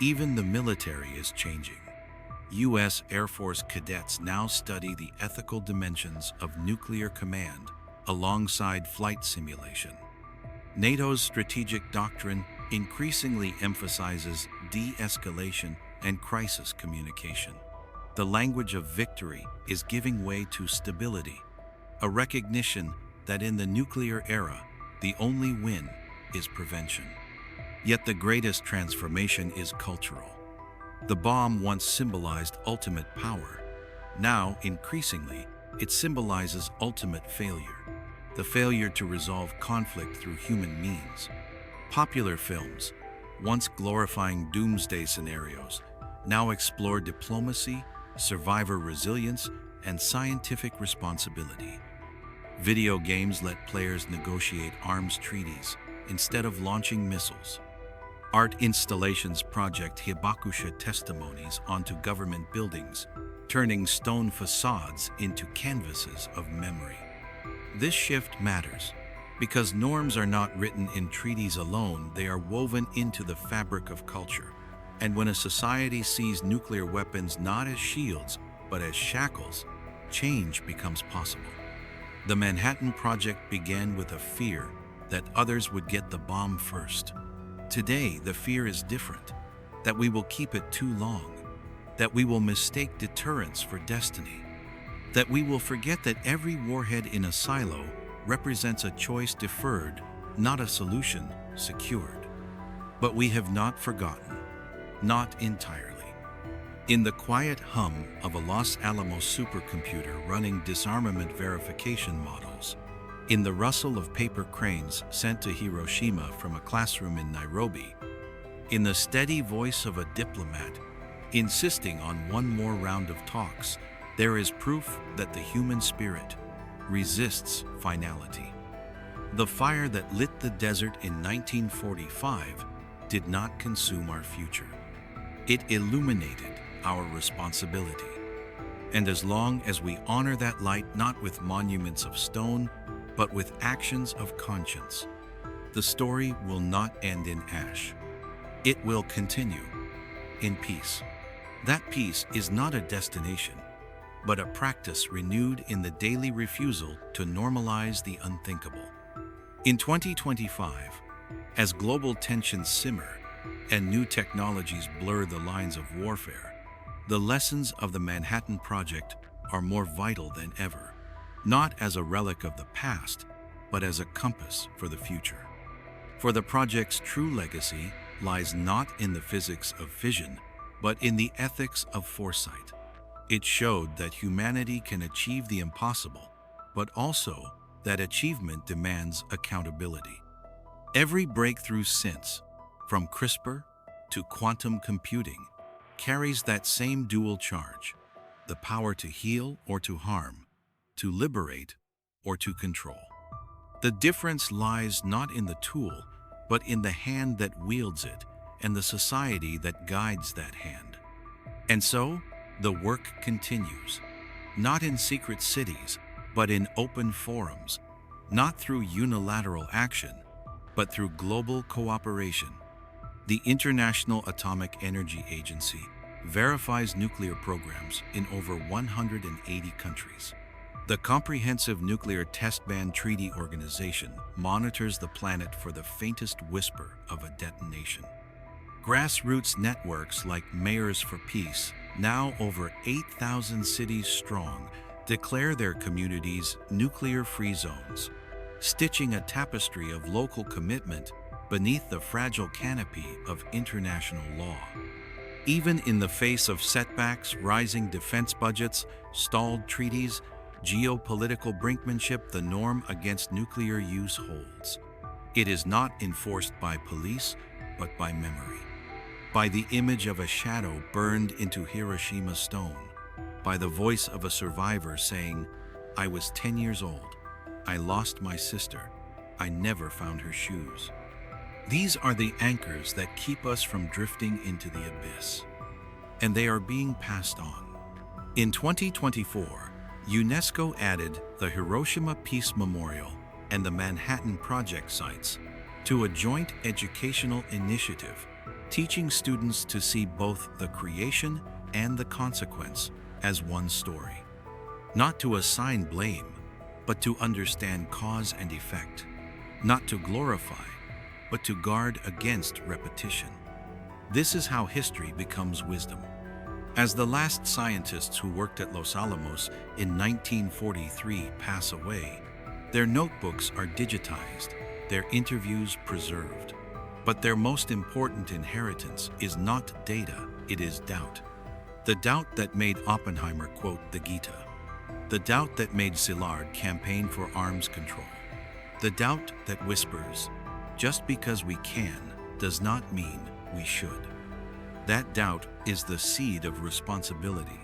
Even the military is changing. U.S. Air Force cadets now study the ethical dimensions of nuclear command alongside flight simulation. NATO's strategic doctrine increasingly emphasizes de-escalation and crisis communication. The language of victory is giving way to stability, a recognition that in the nuclear era, the only win is prevention. Yet the greatest transformation is cultural. The bomb once symbolized ultimate power. Now, increasingly, it symbolizes ultimate failure. The failure to resolve conflict through human means. Popular films, once glorifying doomsday scenarios, now explore diplomacy, survivor resilience, and scientific responsibility. Video games let players negotiate arms treaties instead of launching missiles. Art installations project hibakusha testimonies onto government buildings, turning stone facades into canvases of memory. This shift matters because norms are not written in treaties alone, they are woven into the fabric of culture. And when a society sees nuclear weapons not as shields, but as shackles, change becomes possible. The Manhattan Project began with a fear that others would get the bomb first. Today, the fear is different, that we will keep it too long, that we will mistake deterrence for destiny, that we will forget that every warhead in a silo represents a choice deferred, not a solution secured. But we have not forgotten, not entirely. In the quiet hum of a Los Alamos supercomputer running disarmament verification models, in the rustle of paper cranes sent to Hiroshima from a classroom in Nairobi, in the steady voice of a diplomat insisting on one more round of talks, there is proof that the human spirit resists finality. The fire that lit the desert in 1945 did not consume our future. It illuminated our responsibility. And as long as we honor that light not with monuments of stone, but with actions of conscience, the story will not end in ash. It will continue in peace. That peace is not a destination, but a practice renewed in the daily refusal to normalize the unthinkable. In 2025, as global tensions simmer and new technologies blur the lines of warfare, the lessons of the Manhattan Project are more vital than ever, not as a relic of the past, but as a compass for the future. For the project's true legacy lies not in the physics of fission, but in the ethics of foresight. It showed that humanity can achieve the impossible, but also that achievement demands accountability. Every breakthrough since, from CRISPR to quantum computing, carries that same dual charge: the power to heal or to harm, to liberate or to control. The difference lies not in the tool, but in the hand that wields it and the society that guides that hand. And so, the work continues, not in secret cities, but in open forums, not through unilateral action, but through global cooperation. The International Atomic Energy Agency verifies nuclear programs in over 180 countries. The Comprehensive Nuclear Test Ban Treaty Organization monitors the planet for the faintest whisper of a detonation. Grassroots networks like Mayors for Peace, now over 8,000 cities strong, declare their communities nuclear-free zones, stitching a tapestry of local commitment beneath the fragile canopy of international law. Even in the face of setbacks, rising defense budgets, stalled treaties, geopolitical brinkmanship, the norm against nuclear use holds. It is not enforced by police, but by memory. By the image of a shadow burned into Hiroshima stone. By the voice of a survivor saying, "I was 10 years old. I lost my sister. I never found her shoes." These are the anchors that keep us from drifting into the abyss. And they are being passed on. In 2024, UNESCO added the Hiroshima Peace Memorial and the Manhattan Project sites to a joint educational initiative, teaching students to see both the creation and the consequence as one story. Not to assign blame, but to understand cause and effect. Not to glorify, but to guard against repetition. This is how history becomes wisdom. As the last scientists who worked at Los Alamos in 1943 pass away, their notebooks are digitized, their interviews preserved. But their most important inheritance is not data, it is doubt. The doubt that made Oppenheimer quote the Gita. The doubt that made Szilárd campaign for arms control. The doubt that whispers, "Just because we can does not mean we should." That doubt is the seed of responsibility.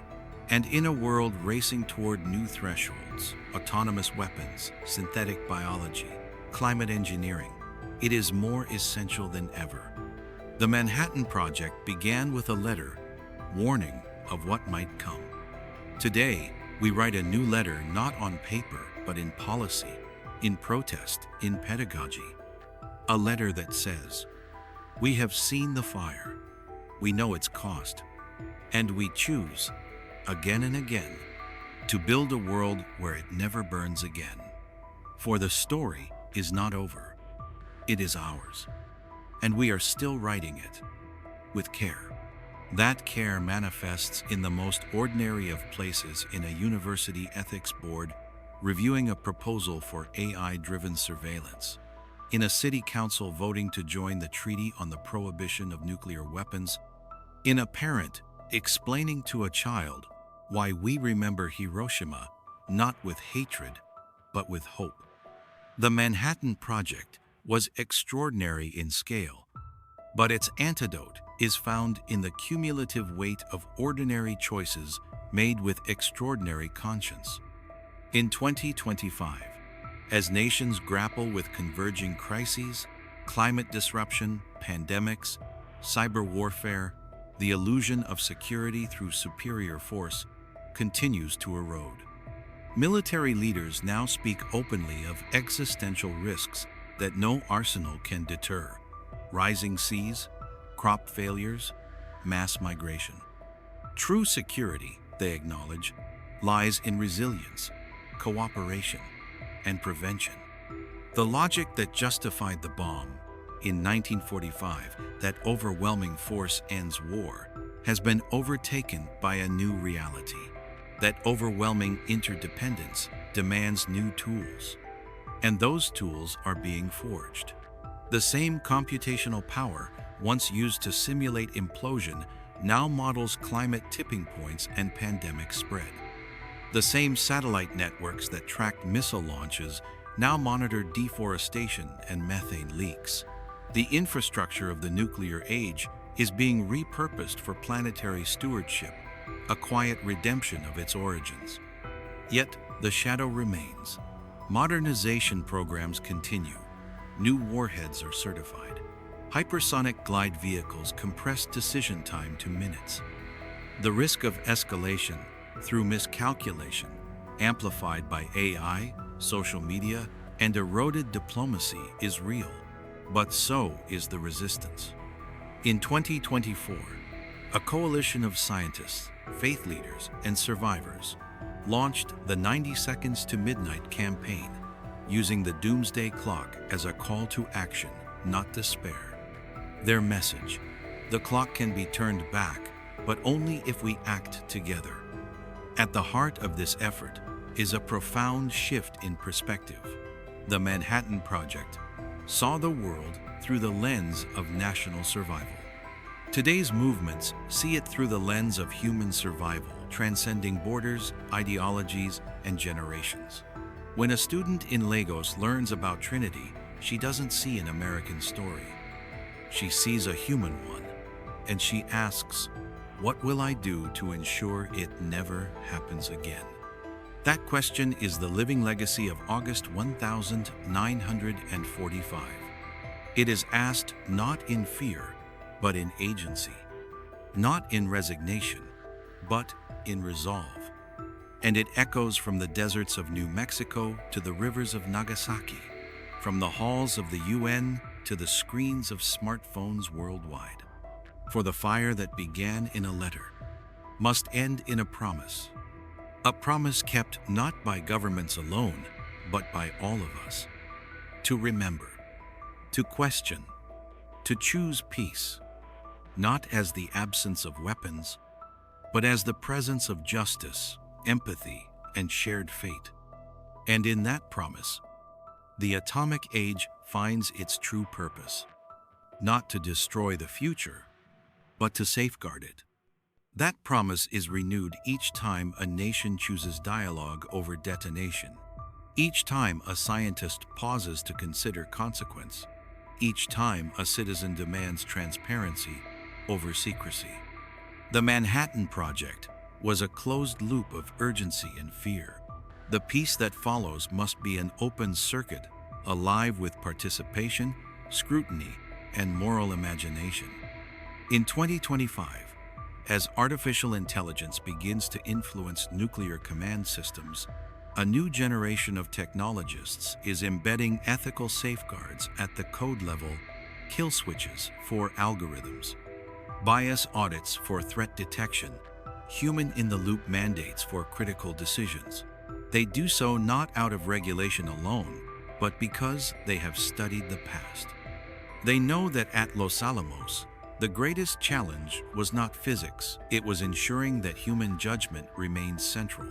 And in a world racing toward new thresholds, autonomous weapons, synthetic biology, climate engineering, it is more essential than ever. The Manhattan Project began with a letter, warning of what might come. Today, we write a new letter not on paper, but in policy, in protest, in pedagogy. A letter that says, "We have seen the fire. We know its cost. And we choose, again and again, to build a world where it never burns again. For the story is not over. It is ours. And we are still writing it, with care." That care manifests in the most ordinary of places, in a university ethics board reviewing a proposal for AI-driven surveillance, in a city council voting to join the Treaty on the Prohibition of Nuclear Weapons, in a parent explaining to a child why we remember Hiroshima not with hatred, but with hope. The Manhattan Project was extraordinary in scale, but its antidote is found in the cumulative weight of ordinary choices made with extraordinary conscience. In 2025, as nations grapple with converging crises, climate disruption, pandemics, cyber warfare, the illusion of security through superior force continues to erode. Military leaders now speak openly of existential risks that no arsenal can deter: rising seas, crop failures, mass migration. True security, they acknowledge, lies in resilience, cooperation, and prevention. The logic that justified the bomb in 1945, that overwhelming force ends war, has been overtaken by a new reality. That overwhelming interdependence demands new tools. And those tools are being forged. The same computational power once used to simulate implosion now models climate tipping points and pandemic spread. The same satellite networks that tracked missile launches now monitor deforestation and methane leaks. The infrastructure of the nuclear age is being repurposed for planetary stewardship, a quiet redemption of its origins. Yet, the shadow remains. Modernization programs continue. New warheads are certified. Hypersonic glide vehicles compress decision time to minutes. The risk of escalation through miscalculation, amplified by AI, social media, And eroded diplomacy is real, but so is the resistance. In 2024, a coalition of scientists, faith leaders, and survivors launched the 90 Seconds to Midnight campaign, using the doomsday clock as a call to action, not despair. Their message: the clock can be turned back, but only if we act together. At the heart of this effort is a profound shift in perspective. The Manhattan Project saw the world through the lens of national survival. Today's movements see it through the lens of human survival, transcending borders, ideologies, and generations. When a student in Lagos learns about Trinity, she doesn't see an American story. She sees a human one, and she asks, "What will I do to ensure it never happens again?" That question is the living legacy of August 1945. It is asked not in fear, but in agency. Not in resignation, but in resolve. And it echoes from the deserts of New Mexico to the rivers of Nagasaki, from the halls of the UN to the screens of smartphones worldwide. For the fire that began in a letter must end in a promise kept not by governments alone, but by all of us. To remember, to question, to choose peace, not as the absence of weapons, but as the presence of justice, empathy, and shared fate. And in that promise, the atomic age finds its true purpose, not to destroy the future, but to safeguard it. That promise is renewed each time a nation chooses dialogue over detonation, each time a scientist pauses to consider consequence, each time a citizen demands transparency over secrecy. The Manhattan Project was a closed loop of urgency and fear. The peace that follows must be an open circuit, alive with participation, scrutiny, and moral imagination. In 2025, as artificial intelligence begins to influence nuclear command systems, a new generation of technologists is embedding ethical safeguards at the code level, kill switches for algorithms, bias audits for threat detection, human-in-the-loop mandates for critical decisions. They do so not out of regulation alone, but because they have studied the past. They know that at Los Alamos, the greatest challenge was not physics, it was ensuring that human judgment remains central.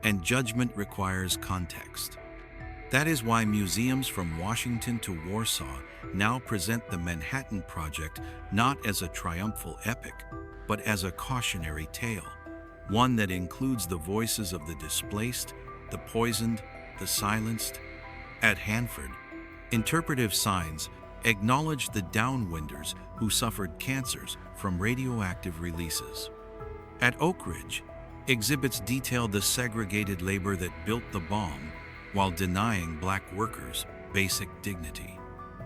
And judgment requires context. That is why museums from Washington to Warsaw now present the Manhattan Project not as a triumphal epic, but as a cautionary tale, one that includes the voices of the displaced, the poisoned, the silenced. At Hanford, interpretive signs acknowledge the downwinders who suffered cancers from radioactive releases. At Oak Ridge, exhibits detail the segregated labor that built the bomb while denying black workers basic dignity.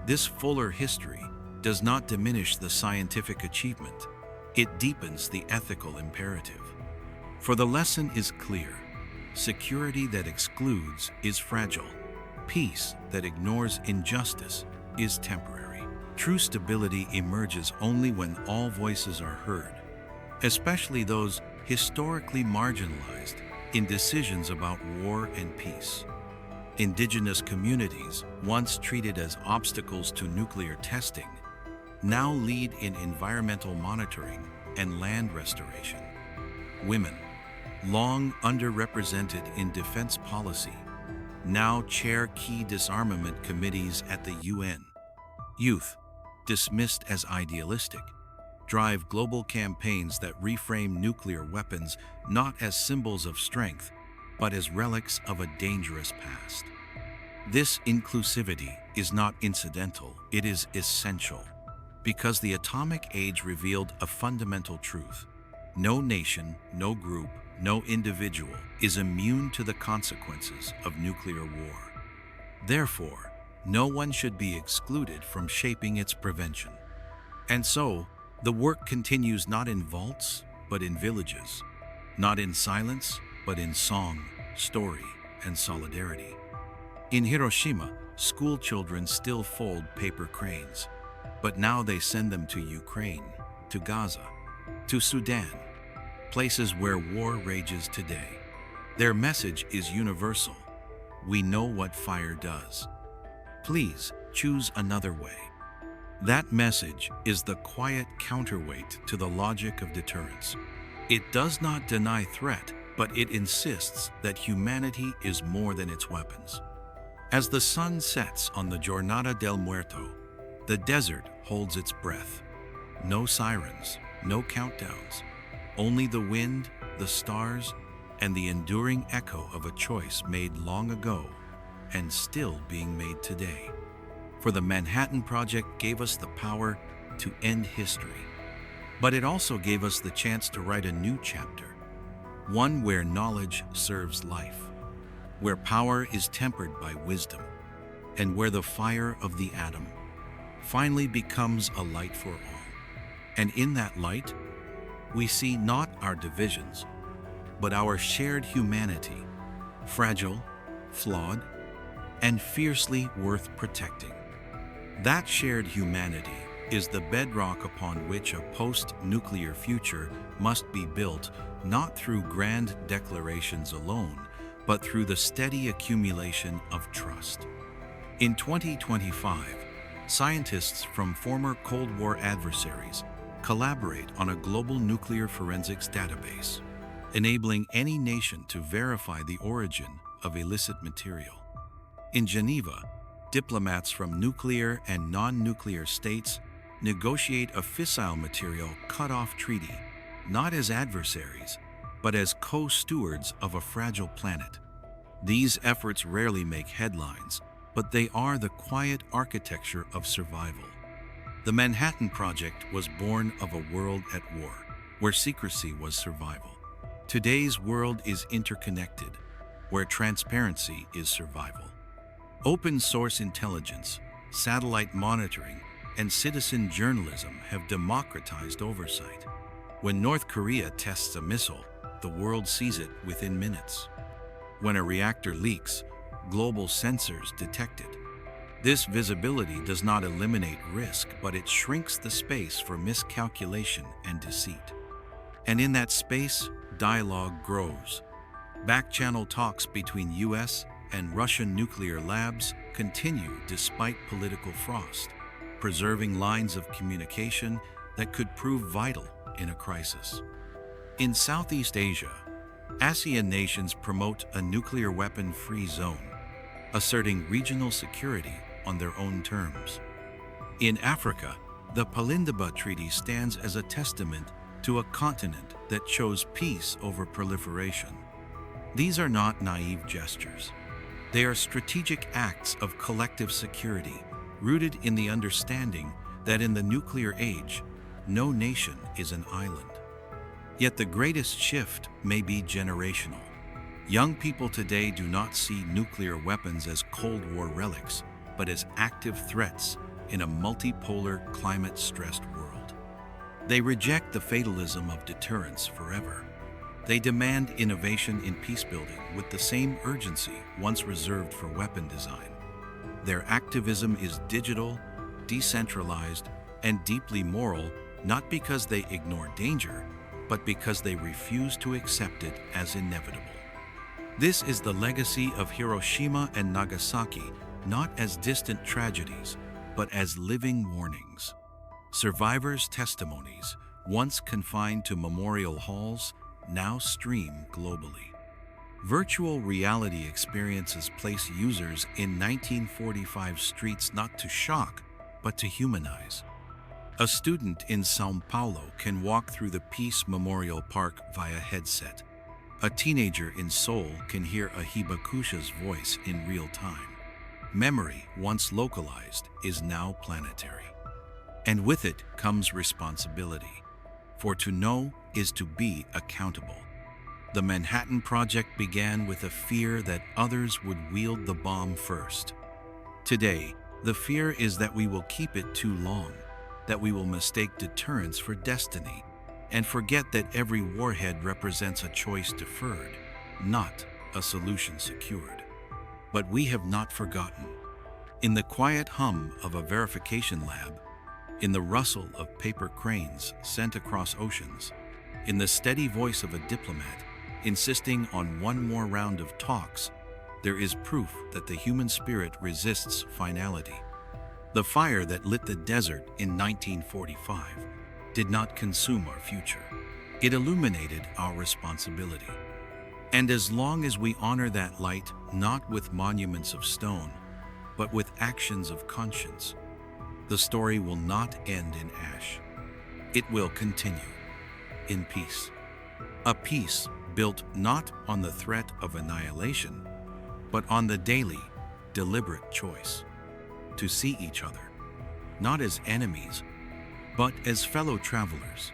This fuller history does not diminish the scientific achievement, it deepens the ethical imperative. For the lesson is clear: security that excludes is fragile. Peace that ignores injustice is temporary. True stability emerges only when all voices are heard, especially those historically marginalized in decisions about war and peace. Indigenous communities, once treated as obstacles to nuclear testing, now lead in environmental monitoring and land restoration. Women, long underrepresented in defense policy, now chair key disarmament committees at the UN. Youth, dismissed as idealistic, drive global campaigns that reframe nuclear weapons not as symbols of strength, but as relics of a dangerous past. This inclusivity is not incidental, it is essential, because the atomic age revealed a fundamental truth. No nation, no group, no individual is immune to the consequences of nuclear war. Therefore, no one should be excluded from shaping its prevention. And so, the work continues not in vaults, but in villages, not in silence, but in song, story, and solidarity. In Hiroshima, school children still fold paper cranes, but now they send them to Ukraine, to Gaza, to Sudan, places where war rages today. Their message is universal. We know what fire does. Please choose another way. That message is the quiet counterweight to the logic of deterrence. It does not deny threat, but it insists that humanity is more than its weapons. As the sun sets on the Jornada del Muerto, the desert holds its breath. No sirens, no countdowns, only the wind, the stars, and the enduring echo of a choice made long ago and still being made today. For the Manhattan Project gave us the power to end history, but it also gave us the chance to write a new chapter, one where knowledge serves life, where power is tempered by wisdom, and where the fire of the atom finally becomes a light for all. And in that light, we see not our divisions, but our shared humanity, fragile, flawed, and fiercely worth protecting. That shared humanity is the bedrock upon which a post-nuclear future must be built, not through grand declarations alone, but through the steady accumulation of trust. In 2025, scientists from former Cold War adversaries collaborate on a global nuclear forensics database, enabling any nation to verify the origin of illicit material. In Geneva, diplomats from nuclear and non-nuclear states negotiate a fissile material cut-off treaty, not as adversaries, but as co-stewards of a fragile planet. These efforts rarely make headlines, but they are the quiet architecture of survival. The Manhattan Project was born of a world at war, where secrecy was survival. Today's world is interconnected, where transparency is survival. Open source intelligence, satellite monitoring, and citizen journalism have democratized oversight. When North Korea tests a missile, the world sees it within minutes. When a reactor leaks, global sensors detect it. This visibility does not eliminate risk, but it shrinks the space for miscalculation and deceit. And in that space, dialogue grows. Back-channel talks between US and Russian nuclear labs continue despite political frost, preserving lines of communication that could prove vital in a crisis. In Southeast Asia, ASEAN nations promote a nuclear weapon-free zone, asserting regional security on their own terms. In Africa, the Palindaba Treaty stands as a testament to a continent that chose peace over proliferation. These are not naive gestures. They are strategic acts of collective security, rooted in the understanding that in the nuclear age, no nation is an island. Yet the greatest shift may be generational. Young people today do not see nuclear weapons as Cold War relics, but as active threats in a multipolar, climate-stressed world. They reject the fatalism of deterrence forever. They demand innovation in peacebuilding with the same urgency once reserved for weapon design. Their activism is digital, decentralized, and deeply moral, not because they ignore danger, but because they refuse to accept it as inevitable. This is the legacy of Hiroshima and Nagasaki, not as distant tragedies, but as living warnings. Survivors' testimonies, once confined to memorial halls, now stream globally. Virtual reality experiences place users in 1945 streets not to shock, but to humanize. A student in São Paulo can walk through the Peace Memorial Park via headset. A teenager in Seoul can hear a hibakusha's voice in real time. Memory, once localized, is now planetary. And with it comes responsibility. For to know is to be accountable. The Manhattan Project began with a fear that others would wield the bomb first. Today, the fear is that we will keep it too long, that we will mistake deterrence for destiny, and forget that every warhead represents a choice deferred, not a solution secured. But we have not forgotten. In the quiet hum of a verification lab, in the rustle of paper cranes sent across oceans, in the steady voice of a diplomat insisting on one more round of talks, there is proof that the human spirit resists finality. The fire that lit the desert in 1945 did not consume our future. It illuminated our responsibility. And as long as we honor that light, not with monuments of stone, but with actions of conscience, the story will not end in ash. It will continue in peace. A peace built not on the threat of annihilation, but on the daily, deliberate choice to see each other, not as enemies, but as fellow travelers,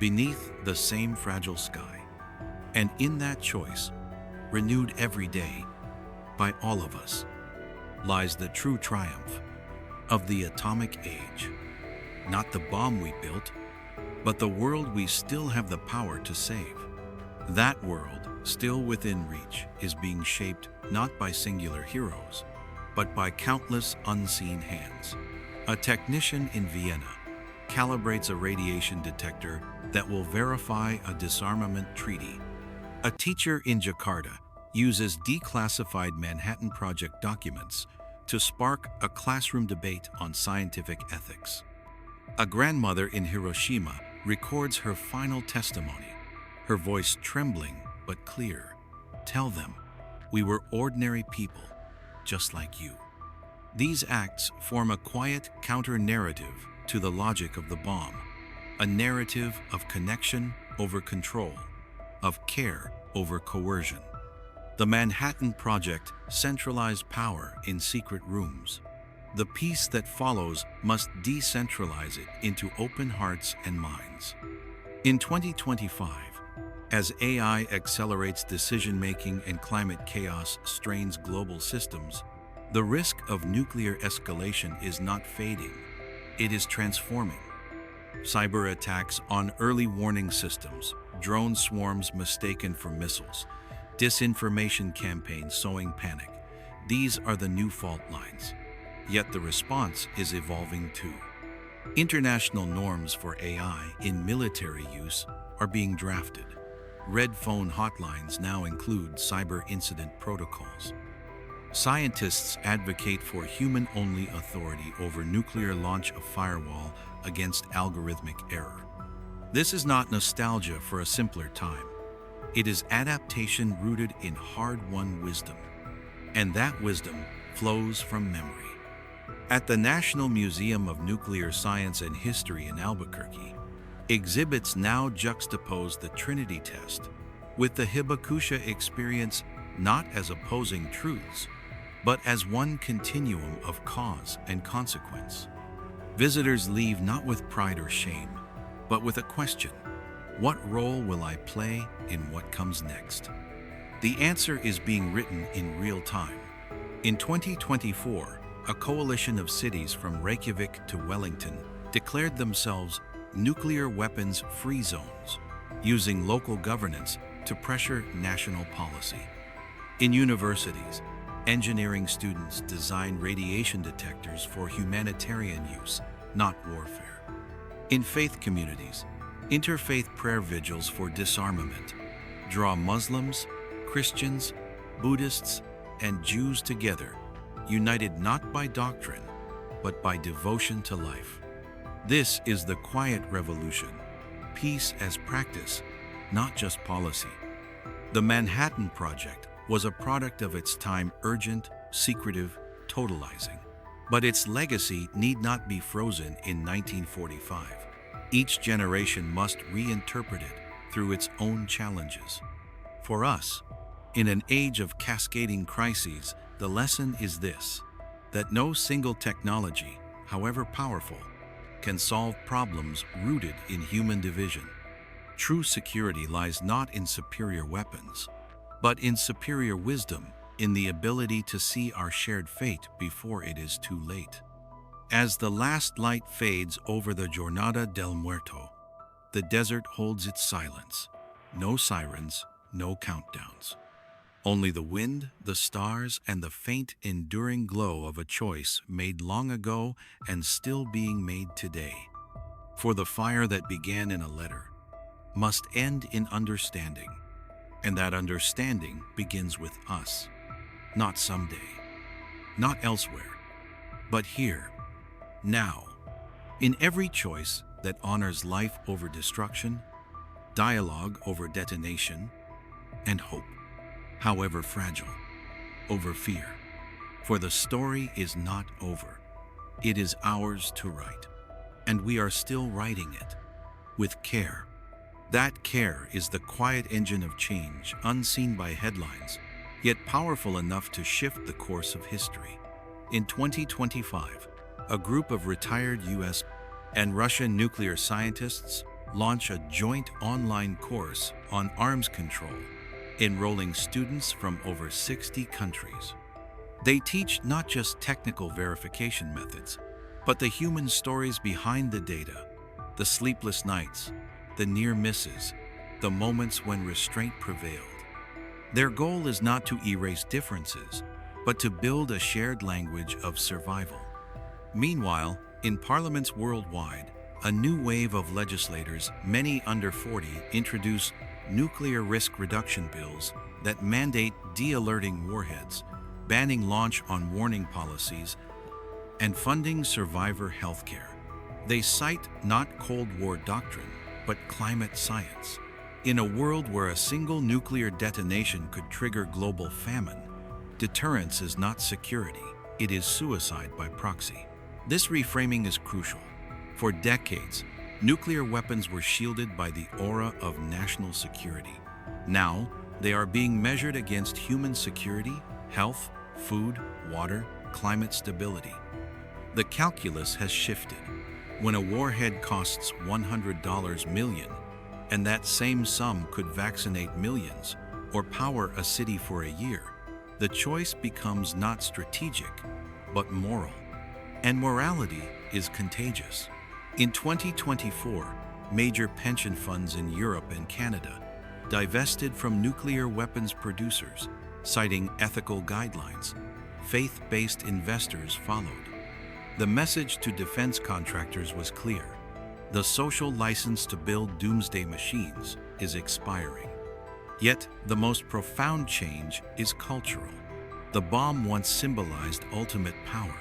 beneath the same fragile sky. And in that choice, renewed every day by all of us, lies the true triumph of the atomic age. Not the bomb we built, but the world we still have the power to save. That world, still within reach, is being shaped not by singular heroes, but by countless unseen hands. A technician in Vienna calibrates a radiation detector that will verify a disarmament treaty. A teacher in Jakarta uses declassified Manhattan Project documents to spark a classroom debate on scientific ethics. A grandmother in Hiroshima records her final testimony, her voice trembling but clear. Tell them, we were ordinary people, just like you. These acts form a quiet counter-narrative to the logic of the bomb, a narrative of connection over control, of care over coercion. The Manhattan Project centralized power in secret rooms. The peace that follows must decentralize it into open hearts and minds. In 2025, as AI accelerates decision-making and climate chaos strains global systems, the risk of nuclear escalation is not fading, it is transforming. Cyber attacks on early warning systems, drone swarms mistaken for missiles, disinformation campaigns sowing panic. These are the new fault lines. Yet the response is evolving too. International norms for AI in military use are being drafted. Red phone hotlines now include cyber incident protocols. Scientists advocate for human-only authority over nuclear launch of firewall against algorithmic error. This is not nostalgia for a simpler time. It is adaptation rooted in hard-won wisdom. And that wisdom flows from memory. At the National Museum of Nuclear Science and History in Albuquerque, exhibits now juxtapose the Trinity test with the Hibakusha experience not as opposing truths, but as one continuum of cause and consequence. Visitors leave not with pride or shame, but with a question: what role will I play in what comes next? The answer is being written in real time. In 2024, a coalition of cities from Reykjavik to Wellington declared themselves nuclear weapons-free zones, using local governance to pressure national policy. In universities, engineering students design radiation detectors for humanitarian use, not warfare. In faith communities, interfaith prayer vigils for disarmament draw Muslims, Christians, Buddhists, and Jews together, united not by doctrine, but by devotion to life. This is the quiet revolution, peace as practice, not just policy. The Manhattan Project was a product of its time, urgent, secretive, totalizing. But its legacy need not be frozen in 1945. Each generation must reinterpret it through its own challenges. For us, in an age of cascading crises, the lesson is this: that no single technology, however powerful, can solve problems rooted in human division. True security lies not in superior weapons, but in superior wisdom, in the ability to see our shared fate before it is too late. As the last light fades over the Jornada del Muerto, the desert holds its silence. No sirens, no countdowns. Only the wind, the stars, and the faint, enduring glow of a choice made long ago and still being made today. For the fire that began in a letter must end in understanding, and that understanding begins with us, not someday, not elsewhere, but here, now, in every choice that honors life over destruction, dialogue over detonation, and hope, however fragile, over fear. For the story is not over. It is ours to write, and we are still writing it, with care. That care is the quiet engine of change, unseen by headlines, yet powerful enough to shift the course of history. In 2025, a group of retired US and Russian nuclear scientists launch a joint online course on arms control, enrolling students from over 60 countries. They teach not just technical verification methods, but the human stories behind the data, the sleepless nights, the near misses, the moments when restraint prevailed. Their goal is not to erase differences, but to build a shared language of survival. Meanwhile, in parliaments worldwide, a new wave of legislators, many under 40, introduce nuclear risk reduction bills that mandate de-alerting warheads, banning launch on warning policies, and funding survivor healthcare. They cite not Cold War doctrine, but climate science. In a world where a single nuclear detonation could trigger global famine, deterrence is not security, it is suicide by proxy. This reframing is crucial. For decades, nuclear weapons were shielded by the aura of national security. Now, they are being measured against human security, health, food, water, climate stability. The calculus has shifted. When a warhead costs $100 million, and that same sum could vaccinate millions or power a city for a year, the choice becomes not strategic, but moral. And morality is contagious. In 2024, major pension funds in Europe and Canada divested from nuclear weapons producers, citing ethical guidelines. Faith-based investors followed. The message to defense contractors was clear. The social license to build doomsday machines is expiring. Yet, the most profound change is cultural. The bomb once symbolized ultimate power.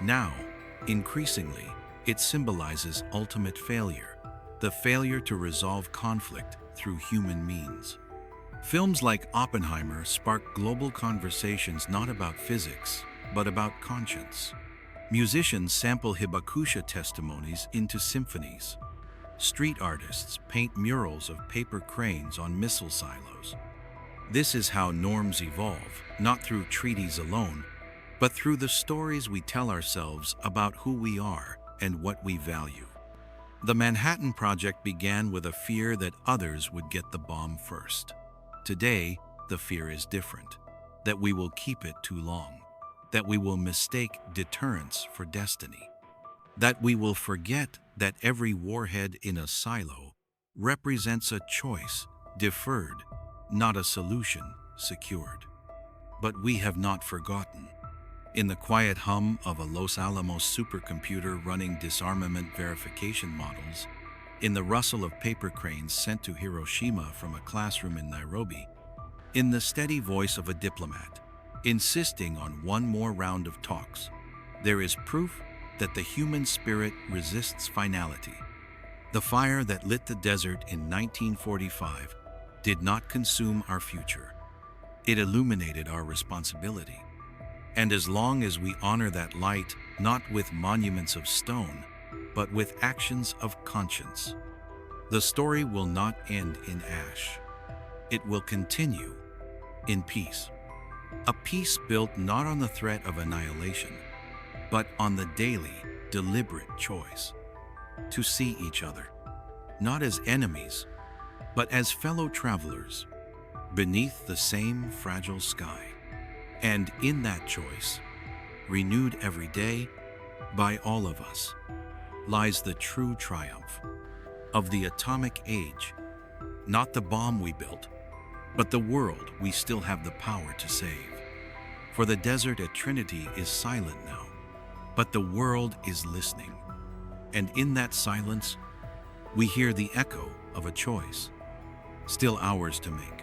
Now, increasingly, it symbolizes ultimate failure, the failure to resolve conflict through human means. Films like Oppenheimer spark global conversations not about physics, but about conscience. Musicians sample hibakusha testimonies into symphonies. Street artists paint murals of paper cranes on missile silos. This is how norms evolve, not through treaties alone, but through the stories we tell ourselves about who we are and what we value. The Manhattan Project began with a fear that others would get the bomb first. Today, the fear is different, that we will keep it too long, that we will mistake deterrence for destiny, that we will forget that every warhead in a silo represents a choice deferred, not a solution secured. But we have not forgotten. In the quiet hum of a Los Alamos supercomputer running disarmament verification models, in the rustle of paper cranes sent to Hiroshima from a classroom in Nairobi, in the steady voice of a diplomat, insisting on one more round of talks, there is proof that the human spirit resists finality. The fire that lit the desert in 1945 did not consume our future. It illuminated our responsibility. And as long as we honor that light, not with monuments of stone, but with actions of conscience, the story will not end in ash. It will continue in peace. A peace built not on the threat of annihilation, but on the daily, deliberate choice to see each other, not as enemies, but as fellow travelers beneath the same fragile sky. And in that choice, renewed every day by all of us, lies the true triumph of the atomic age, not the bomb we built, But the world we still have the power to save. For the desert at Trinity is silent now, but the world is listening. And in that silence, we hear the echo of a choice, still ours to make.